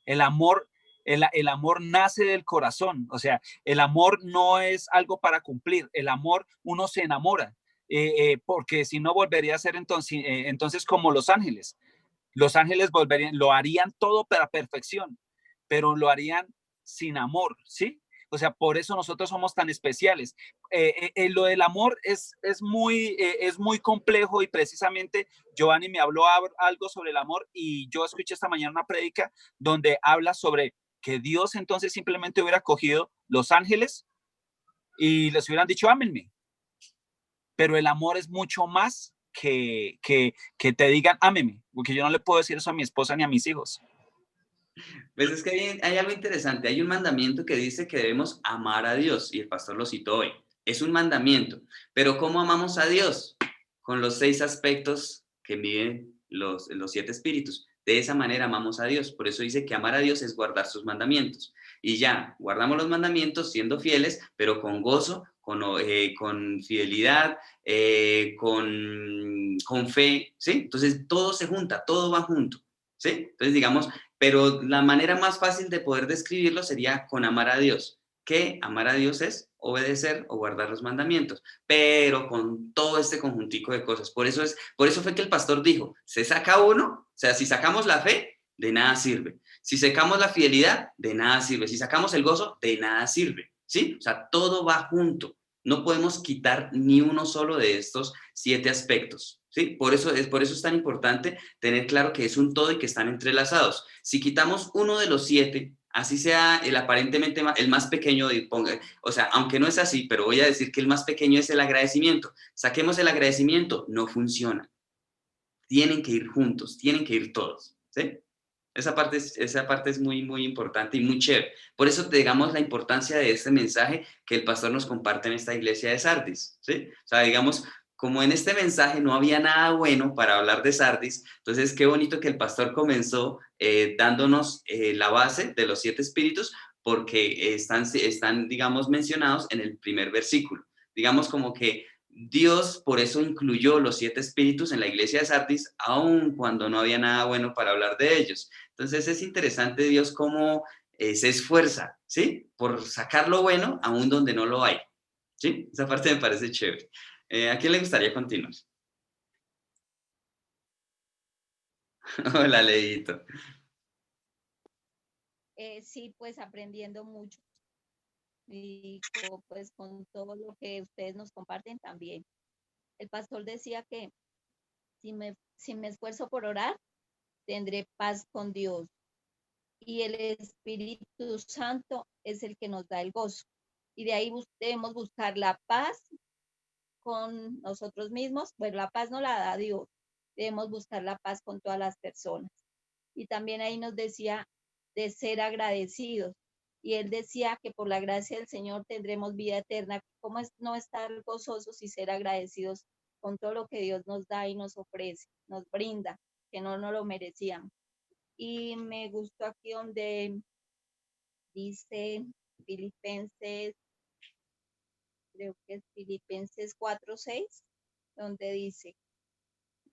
El amor, el amor nace del corazón. O sea, el amor no es algo para cumplir. El amor, uno se enamora. porque si no volvería a ser entonces como los ángeles. Los ángeles lo harían todo para perfección, pero lo harían sin amor, ¿sí? O sea, por eso nosotros somos tan especiales. Lo del amor es muy complejo, y precisamente Giovanni me habló algo sobre el amor, y yo escuché esta mañana una prédica donde habla sobre que Dios entonces simplemente hubiera cogido los ángeles y les hubieran dicho, ámenme. Pero el amor es mucho más que te digan, ámeme, porque yo no le puedo decir eso a mi esposa ni a mis hijos. Pues es que hay algo interesante. Hay un mandamiento que dice que debemos amar a Dios, y el pastor lo citó hoy. Es un mandamiento. Pero ¿cómo amamos a Dios? Con los 6 aspectos que miden los 7 espíritus. De esa manera amamos a Dios. Por eso dice que amar a Dios es guardar sus mandamientos. Y ya, guardamos los mandamientos siendo fieles, pero con gozo, con fidelidad, con fe, ¿sí? Entonces todo se junta, todo va junto, ¿sí? Entonces digamos, pero la manera más fácil de poder describirlo sería con amar a Dios, que amar a Dios es obedecer o guardar los mandamientos, pero con todo este conjuntico de cosas. Por eso fue que el pastor dijo, se saca uno, o sea, si sacamos la fe, de nada sirve. Si sacamos la fidelidad, de nada sirve. Si sacamos el gozo, de nada sirve, ¿sí? O sea, todo va junto. No podemos quitar ni uno solo de estos 7 aspectos, ¿sí? Por eso es tan importante tener claro que es un todo y que están entrelazados. Si quitamos uno de los 7, así sea el aparentemente el más pequeño, o sea, aunque no es así, pero voy a decir que el más pequeño es el agradecimiento. Saquemos el agradecimiento, no funciona. Tienen que ir juntos, tienen que ir todos, ¿sí? Esa parte es muy, muy importante y muy chévere. Por eso te digamos la importancia de este mensaje que el pastor nos comparte en esta iglesia de Sardis, ¿sí? O sea, digamos, como en este mensaje no había nada bueno para hablar de Sardis, entonces qué bonito que el pastor comenzó dándonos la base de los 7 espíritus, porque están, digamos, mencionados en el primer versículo. Digamos como que Dios por eso incluyó los 7 espíritus en la iglesia de Sardis, aun cuando no había nada bueno para hablar de ellos. Entonces es interesante Dios cómo se esfuerza, ¿sí? Por sacar lo bueno aún donde no lo hay, ¿sí? Esa parte me parece chévere. ¿A quién le gustaría continuar? Hola, Leito. Sí, pues aprendiendo mucho, y pues con todo lo que ustedes nos comparten también. El pastor decía que si me esfuerzo por orar, tendré paz con Dios, y el Espíritu Santo es el que nos da el gozo. Y de ahí debemos buscar la paz con nosotros mismos. Bueno, la paz no la da Dios. Debemos buscar la paz con todas las personas. Y también ahí nos decía de ser agradecidos. Y él decía que por la gracia del Señor tendremos vida eterna. ¿Cómo es no estar gozosos y ser agradecidos con todo lo que Dios nos da y nos ofrece, nos brinda, que no nos lo merecíamos? Y me gustó aquí donde dice Filipenses, creo que es Filipenses 4:6, donde dice,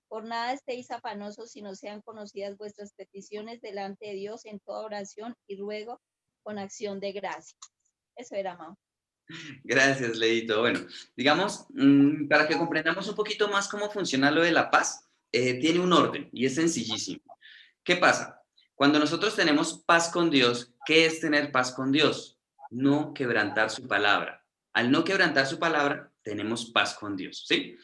por nada estéis afanosos, sino sean conocidas vuestras peticiones delante de Dios en toda oración y ruego con acción de gracias. Eso era, Mau. Gracias, Leito. Bueno, digamos, para que comprendamos un poquito más cómo funciona lo de la paz, tiene un orden y es sencillísimo. ¿Qué pasa? Cuando nosotros tenemos paz con Dios, ¿qué es tener paz con Dios? No quebrantar su palabra. Al no quebrantar su palabra, tenemos paz con Dios, ¿sí?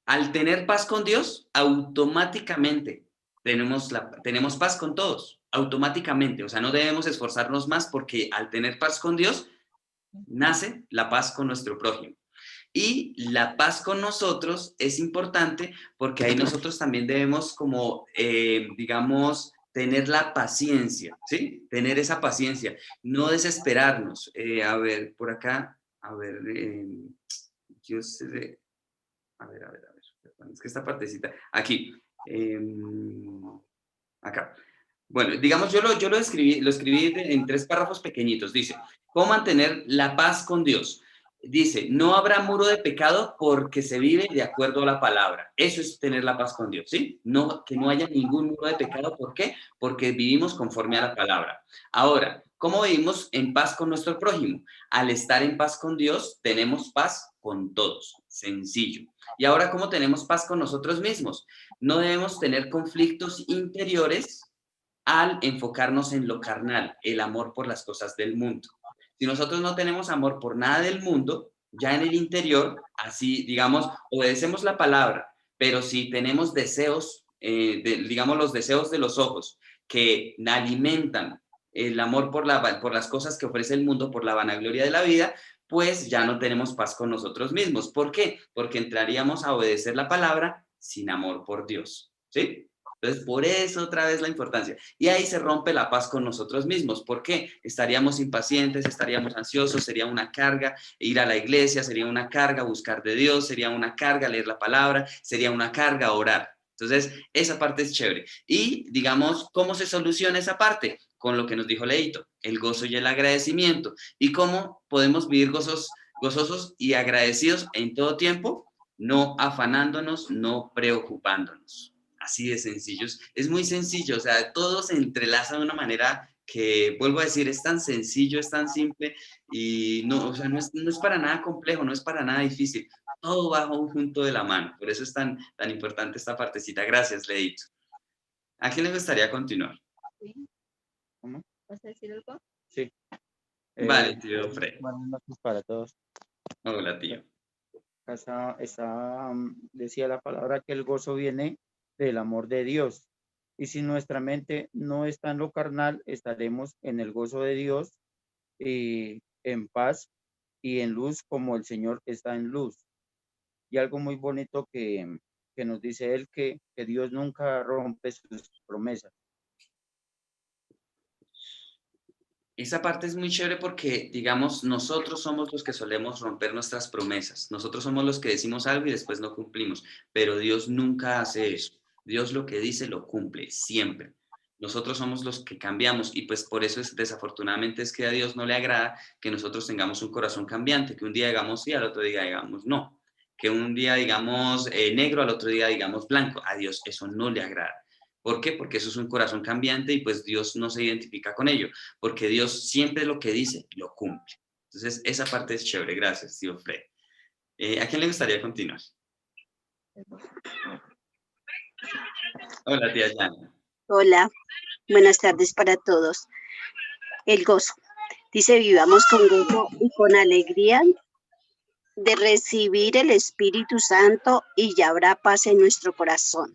Al tener paz con Dios, automáticamente tenemos paz con todos, automáticamente. O sea, no debemos esforzarnos más porque al tener paz con Dios, nace la paz con nuestro prójimo. Y la paz con nosotros es importante porque ahí nosotros también debemos como, digamos, tener la paciencia, ¿sí? Tener esa paciencia, no desesperarnos. A ver, por acá, a ver, yo sé, a ver, perdón, es que esta partecita, aquí, acá. Bueno, digamos, yo lo escribí en 3 párrafos pequeñitos. Dice, ¿cómo mantener la paz con Dios? Dice, no habrá muro de pecado porque se vive de acuerdo a la palabra. Eso es tener la paz con Dios, ¿sí? No, que no haya ningún muro de pecado. ¿Por qué? Porque vivimos conforme a la palabra. Ahora, ¿Cómo vivimos en paz con nuestro prójimo? Al estar en paz con Dios, tenemos paz con todos. Sencillo. Y ahora, ¿cómo tenemos paz con nosotros mismos? No debemos tener conflictos interiores al enfocarnos en lo carnal, el amor por las cosas del mundo. Si nosotros no tenemos amor por nada del mundo, ya en el interior, así, digamos, obedecemos la palabra, pero si tenemos deseos, digamos, los deseos de los ojos, que alimentan el amor por las cosas que ofrece el mundo, por la vanagloria de la vida, pues ya no tenemos paz con nosotros mismos. ¿Por qué? Porque entraríamos a obedecer la palabra sin amor por Dios, ¿sí? Entonces, por eso otra vez la importancia. Y ahí se rompe la paz con nosotros mismos. ¿Por qué? Estaríamos impacientes, estaríamos ansiosos, sería una carga ir a la iglesia, sería una carga buscar de Dios, sería una carga leer la palabra, sería una carga orar. Entonces, esa parte es chévere. Y, digamos, ¿cómo se soluciona esa parte? Con lo que nos dijo Leito, el gozo y el agradecimiento. ¿Y cómo podemos vivir gozosos y agradecidos en todo tiempo? No afanándonos, no preocupándonos. Así de sencillos. Es muy sencillo, o sea, todo se entrelaza de una manera que, vuelvo a decir, es tan sencillo, es tan simple y no, o sea, no es para nada complejo, no es para nada difícil. Todo va junto de la mano. Por eso es tan importante esta partecita. Gracias, Leito. ¿A quién le gustaría continuar? Sí. ¿Cómo? ¿Vas a decir algo? Sí. Vale, tío Fred. Buenas noches para todos. Hola, tío. Acá decía la palabra que el gozo viene del amor de Dios. Y si nuestra mente no está en lo carnal, estaremos en el gozo de Dios y en paz y en luz como el Señor está en luz. Y algo muy bonito que nos dice él, que Dios nunca rompe sus promesas. Esa parte es muy chévere porque, digamos, nosotros somos los que solemos romper nuestras promesas. Nosotros somos los que decimos algo y después no cumplimos, pero Dios nunca hace eso. Dios lo que dice lo cumple, siempre. Nosotros somos los que cambiamos y pues por eso desafortunadamente es que a Dios no le agrada que nosotros tengamos un corazón cambiante, que un día digamos sí, al otro día digamos no, que un día digamos negro, al otro día digamos blanco. A Dios eso no le agrada. ¿Por qué? Porque eso es un corazón cambiante y pues Dios no se identifica con ello, porque Dios siempre lo que dice, lo cumple. Entonces, esa parte es chévere. Gracias, tío Fred. ¿A quién le gustaría continuar? Hola, tía Yana. Hola, buenas tardes para todos. El gozo. Dice, vivamos con gozo y con alegría de recibir el Espíritu Santo y ya habrá paz en nuestro corazón.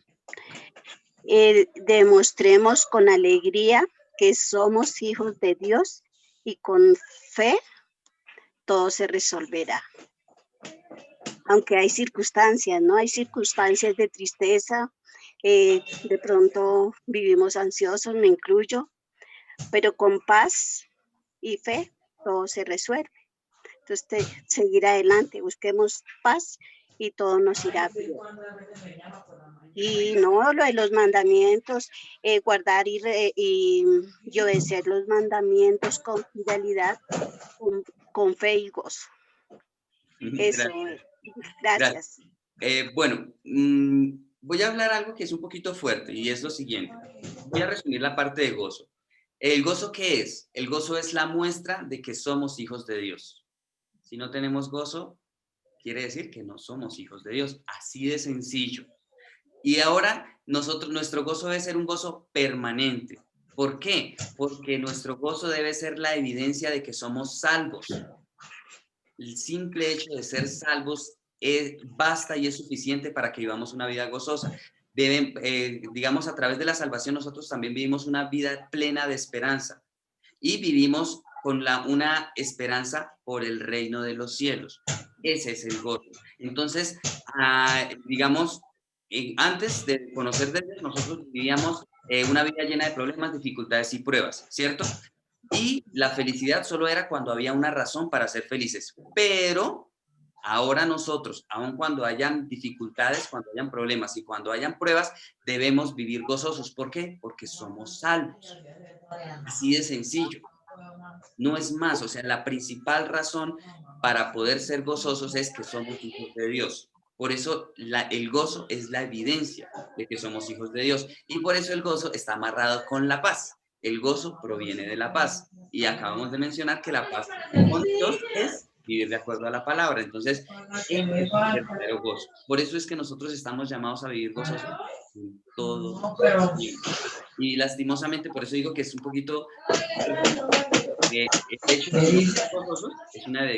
Demostremos con alegría que somos hijos de Dios y con fe todo se resolverá. Aunque hay circunstancias, ¿no? Hay circunstancias de tristeza, de pronto vivimos ansiosos, me incluyo, pero con paz y fe todo se resuelve. Entonces, seguir adelante, busquemos paz y todo nos irá bien. Y no, lo de los mandamientos, guardar y obedecer los mandamientos con fidelidad, con fe y gozo. Eso, gracias. Bueno, voy a hablar algo que es un poquito fuerte y es lo siguiente. Voy a resumir la parte de gozo. ¿El gozo qué es? El gozo es la muestra de que somos hijos de Dios. Si no tenemos gozo, quiere decir que no somos hijos de Dios. Así de sencillo. Y ahora nuestro gozo debe ser un gozo permanente. ¿Por qué? Porque nuestro gozo debe ser la evidencia de que somos salvos. El simple hecho de ser salvos basta y es suficiente para que vivamos una vida gozosa. Digamos, a través de la salvación nosotros también vivimos una vida plena de esperanza y vivimos con una esperanza por el reino de los cielos. Ese es el gozo. Entonces, digamos, antes de conocer de Dios, nosotros vivíamos una vida llena de problemas, dificultades y pruebas, ¿cierto? Y la felicidad solo era cuando había una razón para ser felices. Pero ahora nosotros, aun cuando hayan dificultades, cuando hayan problemas y cuando hayan pruebas, debemos vivir gozosos. ¿Por qué? Porque somos salvos. Así de sencillo. No es más, o sea, la principal razón para poder ser gozosos es que somos hijos de Dios. Por eso el gozo es la evidencia de que somos hijos de Dios. Y por eso el gozo está amarrado con la paz. El gozo proviene de la paz Y acabamos de mencionar que la paz con Dios es vivir de acuerdo a la palabra. Entonces, este es el verdadero gozo. Por eso es que nosotros estamos llamados a vivir gozosos en todo tiempo. Y lastimosamente, por eso digo que es un poquito... el hecho de no estar gozosos es una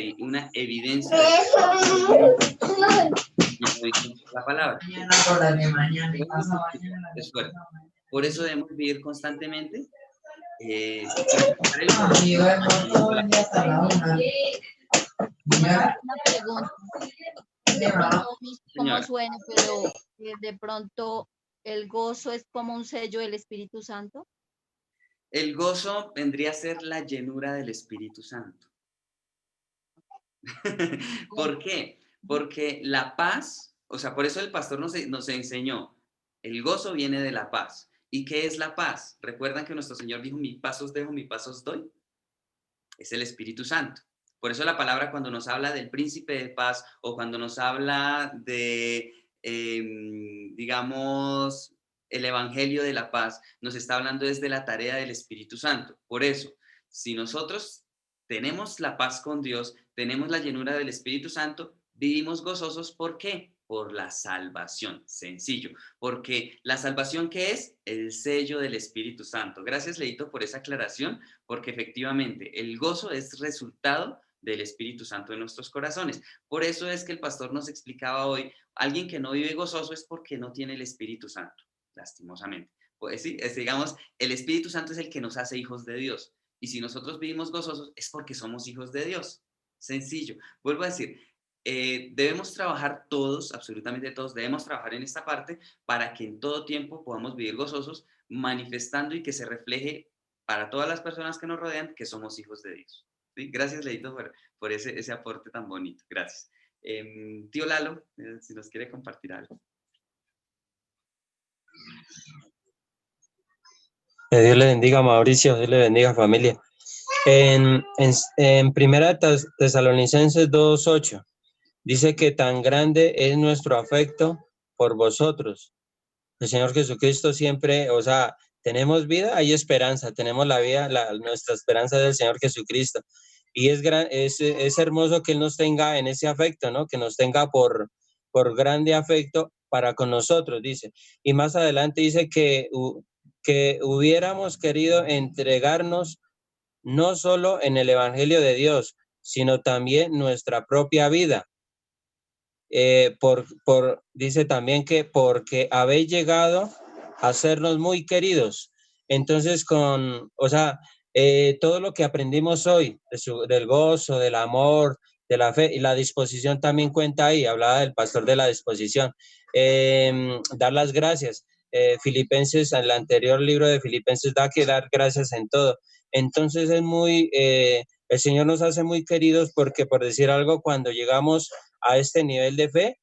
evidencia de la palabra. Es fuerte. Por eso debemos vivir constantemente. Una pregunta. De pronto, no sé cómo Señora. suena, pero de pronto el gozo es como un sello del Espíritu Santo. El gozo vendría a ser la llenura del Espíritu Santo. ¿Por qué? Porque la paz, o sea, por eso el pastor nos enseñó, el gozo viene de la paz. ¿Y qué es la paz? ¿Recuerdan que nuestro Señor dijo, mi paz os dejo, mi paz os doy? Es el Espíritu Santo. Por eso la palabra cuando nos habla del príncipe de paz o cuando nos habla de, digamos, el evangelio de la paz, nos está hablando desde la tarea del Espíritu Santo. Por eso, si nosotros tenemos la paz con Dios, tenemos la llenura del Espíritu Santo, vivimos gozosos. ¿Por qué? Por la salvación. Sencillo. Porque la salvación, ¿qué es? El sello del Espíritu Santo. Gracias, Leito, por esa aclaración, porque efectivamente el gozo es resultado del Espíritu Santo en nuestros corazones. Por eso es que el pastor nos explicaba hoy, alguien que no vive gozoso es porque no tiene el Espíritu Santo, lastimosamente. Pues sí, digamos, el Espíritu Santo es el que nos hace hijos de Dios. Y si nosotros vivimos gozosos es porque somos hijos de Dios. Sencillo. Vuelvo a decir, debemos trabajar todos, absolutamente todos, debemos trabajar en esta parte para que en todo tiempo podamos vivir gozosos, manifestando y que se refleje para todas las personas que nos rodean que somos hijos de Dios. ¿Sí? Gracias, Leito, por ese aporte tan bonito. Gracias. Tío Lalo, si nos quiere compartir algo. Que Dios le bendiga, Mauricio, Dios le bendiga, familia. En Primera Tesalonicenses 2:8 dice que tan grande es nuestro afecto por vosotros. El Señor Jesucristo siempre, o sea, tenemos vida, hay esperanza, tenemos la vida, nuestra esperanza del Señor Jesucristo. Y es hermoso que Él nos tenga en ese afecto, ¿no? Que nos tenga por grande afecto para con nosotros, dice. Y más adelante dice que hubiéramos querido entregarnos no solo en el Evangelio de Dios, sino también nuestra propia vida. Dice también que porque habéis llegado a sernos muy queridos. Entonces, todo lo que aprendimos hoy, del gozo, del amor, de la fe y la disposición también cuenta ahí, hablaba del pastor de la disposición. Dar las gracias. Filipenses, en el anterior libro de Filipenses, da que dar gracias en todo. Entonces el Señor nos hace muy queridos porque, por decir algo, cuando llegamos a este nivel de fe,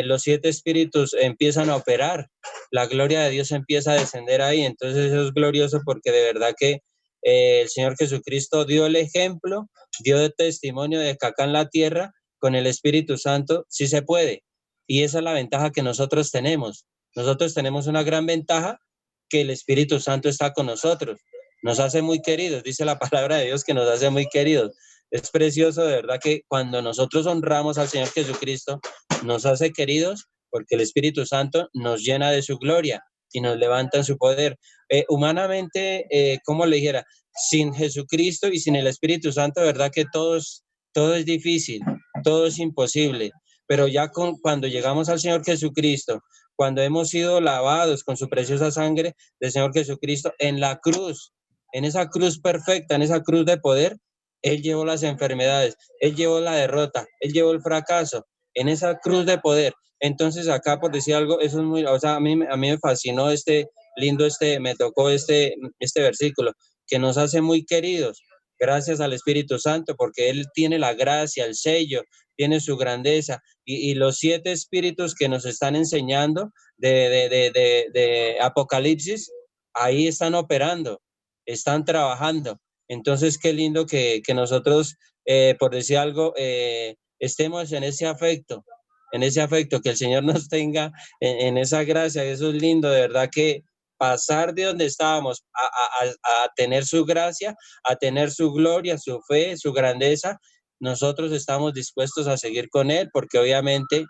los 7 espíritus empiezan a operar, la gloria de Dios empieza a descender ahí. Entonces eso es glorioso porque de verdad que el Señor Jesucristo dio el ejemplo, dio el testimonio de que acá en la tierra con el Espíritu Santo sí se puede, y esa es la ventaja que nosotros tenemos. Nosotros tenemos una gran ventaja, que el Espíritu Santo está con nosotros, nos hace muy queridos, dice la palabra de Dios que nos hace muy queridos. Es precioso, de verdad, que cuando nosotros honramos al Señor Jesucristo, nos hace queridos porque el Espíritu Santo nos llena de su gloria y nos levanta en su poder. Humanamente, como le dijera, sin Jesucristo y sin el Espíritu Santo, de verdad que todo es difícil, todo es imposible. Pero ya cuando llegamos al Señor Jesucristo, cuando hemos sido lavados con su preciosa sangre del Señor Jesucristo en la cruz, en esa cruz perfecta, en esa cruz de poder, Él llevó las enfermedades, Él llevó la derrota, Él llevó el fracaso, en esa cruz de poder. Entonces acá, por decir algo, eso es muy, o sea, a mí me fascinó me tocó este versículo, que nos hace muy queridos, gracias al Espíritu Santo, porque Él tiene la gracia, el sello, tiene su grandeza, y los 7 espíritus que nos están enseñando de Apocalipsis, ahí están operando, están trabajando. Entonces, qué lindo que nosotros, por decir algo, estemos en ese afecto, que el Señor nos tenga en esa gracia. Eso es lindo, de verdad que pasar de donde estábamos a tener su gracia, a tener su gloria, su fe, su grandeza, nosotros estamos dispuestos a seguir con Él, porque obviamente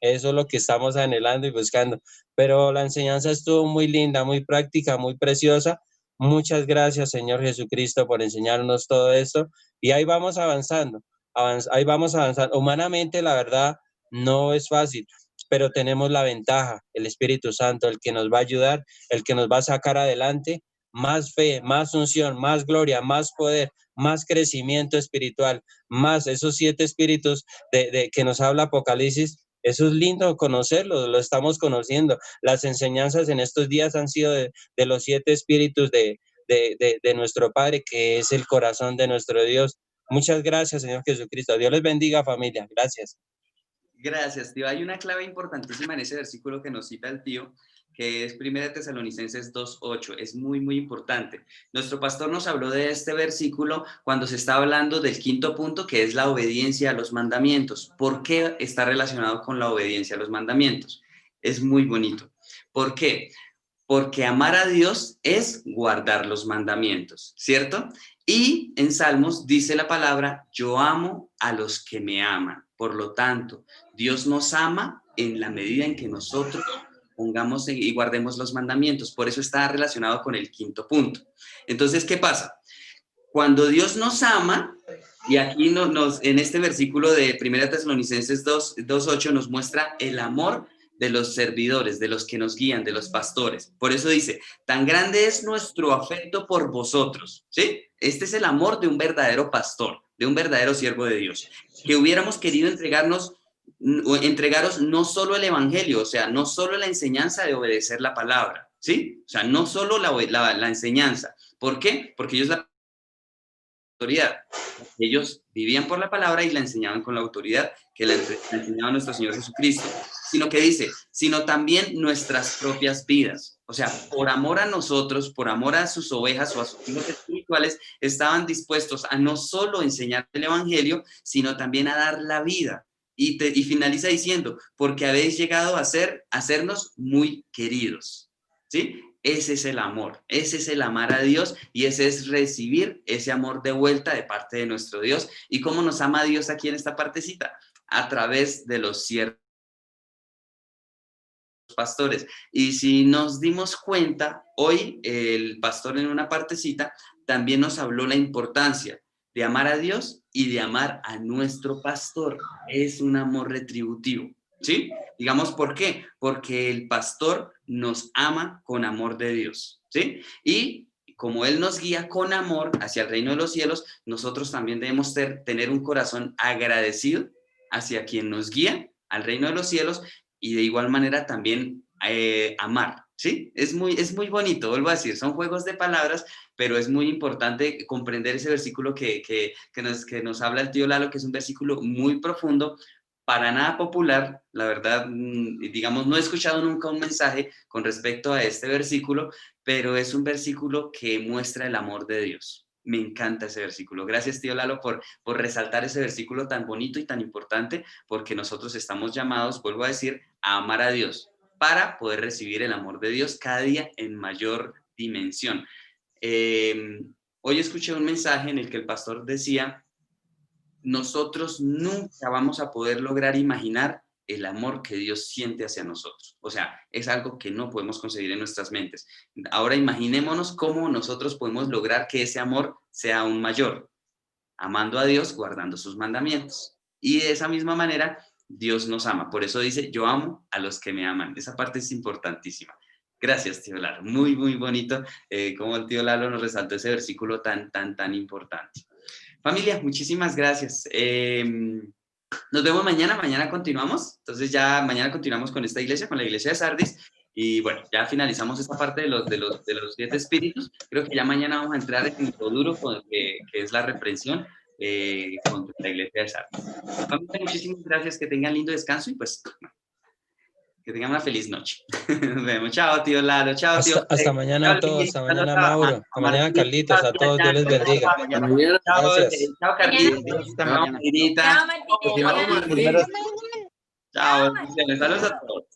eso es lo que estamos anhelando y buscando. Pero la enseñanza estuvo muy linda, muy práctica, muy preciosa. Muchas gracias, Señor Jesucristo, por enseñarnos todo esto. Y ahí vamos avanzando, ahí vamos avanzando. Humanamente, la verdad, no es fácil, pero tenemos la ventaja, el Espíritu Santo, el que nos va a ayudar, el que nos va a sacar adelante. Más fe, más unción, más gloria, más poder, más crecimiento espiritual, más esos 7 espíritus que nos habla Apocalipsis. Eso es lindo conocerlo, lo estamos conociendo. Las enseñanzas en estos días han sido de los 7 espíritus de nuestro Padre, que es el corazón de nuestro Dios. Muchas gracias, Señor Jesucristo. Dios les bendiga, familia. Gracias. Gracias, tío. Hay una clave importantísima en ese versículo que nos cita el tío, que es 1 Tesalonicenses 2:8. Es muy, muy importante. Nuestro pastor nos habló de este versículo cuando se está hablando del 5.º punto, que es la obediencia a los mandamientos. ¿Por qué está relacionado con la obediencia a los mandamientos? Es muy bonito. ¿Por qué? Porque amar a Dios es guardar los mandamientos, ¿cierto? Y en Salmos dice la palabra, yo amo a los que me aman. Por lo tanto, Dios nos ama en la medida en que nosotros pongamos y guardemos los mandamientos. Por eso está relacionado con el 5.º punto. Entonces, ¿qué pasa? Cuando Dios nos ama, y aquí en este versículo de 1 Tesalonicenses 2:8 nos muestra el amor de los servidores, de los que nos guían, de los pastores. Por eso dice, tan grande es nuestro afecto por vosotros, ¿sí? Este es el amor de un verdadero pastor, de un verdadero siervo de Dios, que hubiéramos querido entregaros no solo el evangelio, o sea, no solo la enseñanza de obedecer la palabra, ¿sí? O sea, no solo la enseñanza. ¿Por qué? Porque ellos la autoridad. Ellos vivían por la palabra y la enseñaban con la autoridad que la enseñaba nuestro Señor Jesucristo, sino que dice, sino también nuestras propias vidas. O sea, por amor a nosotros, por amor a sus ovejas o a sus hijos espirituales, estaban dispuestos a no solo enseñar el evangelio, sino también a dar la vida. Y finaliza diciendo, porque habéis llegado a hacernos muy queridos, ¿sí? Ese es el amor, ese es el amar a Dios y ese es recibir ese amor de vuelta de parte de nuestro Dios. ¿Y cómo nos ama Dios aquí en esta partecita? A través de los siervos pastores. Y si nos dimos cuenta, hoy el pastor en una partecita también nos habló la importancia de amar a Dios y de amar a nuestro pastor. Es un amor retributivo, ¿sí? Digamos, ¿por qué? Porque el pastor nos ama con amor de Dios, ¿sí? Y como Él nos guía con amor hacia el reino de los cielos, nosotros también debemos tener un corazón agradecido hacia quien nos guía al reino de los cielos y de igual manera también amar, ¿sí? Es muy bonito, vuelvo a decir, son juegos de palabras, pero es muy importante comprender ese versículo que nos habla el tío Lalo, que es un versículo muy profundo, para nada popular, la verdad, digamos, no he escuchado nunca un mensaje con respecto a este versículo, pero es un versículo que muestra el amor de Dios. Me encanta ese versículo. Gracias, tío Lalo, por resaltar ese versículo tan bonito y tan importante, porque nosotros estamos llamados, vuelvo a decir, a amar a Dios para poder recibir el amor de Dios cada día en mayor dimensión. Hoy escuché un mensaje en el que el pastor decía, nosotros nunca vamos a poder lograr imaginar el amor que Dios siente hacia nosotros. O sea, es algo que no podemos concebir en nuestras mentes. Ahora imaginémonos cómo nosotros podemos lograr que ese amor sea aún mayor, amando a Dios, guardando sus mandamientos. Y de esa misma manera, Dios nos ama. Por eso dice, yo amo a los que me aman. Esa parte es importantísima. Gracias, tío Lalo. Muy, muy bonito como el tío Lalo nos resaltó ese versículo tan importante. Familia, muchísimas gracias. Nos vemos mañana. Mañana continuamos. Entonces ya mañana continuamos con esta iglesia, con la iglesia de Sardis. Y bueno, ya finalizamos esta parte de los 7 espíritus. Creo que ya mañana vamos a entrar en lo duro, que es la reprensión contra la iglesia de Sardis. Familia, muchísimas gracias. Que tengan lindo descanso y pues que tengan una feliz noche. Nos vemos. Chao, tío Lalo. Chao, tío. Hasta mañana a todos. Hasta mañana, Mauro. Hasta mañana, Carlitos. A todos. Dios les bendiga. Gracias. Chao, Carlitos. Chao, Martinita. Chao. Saludos a todos.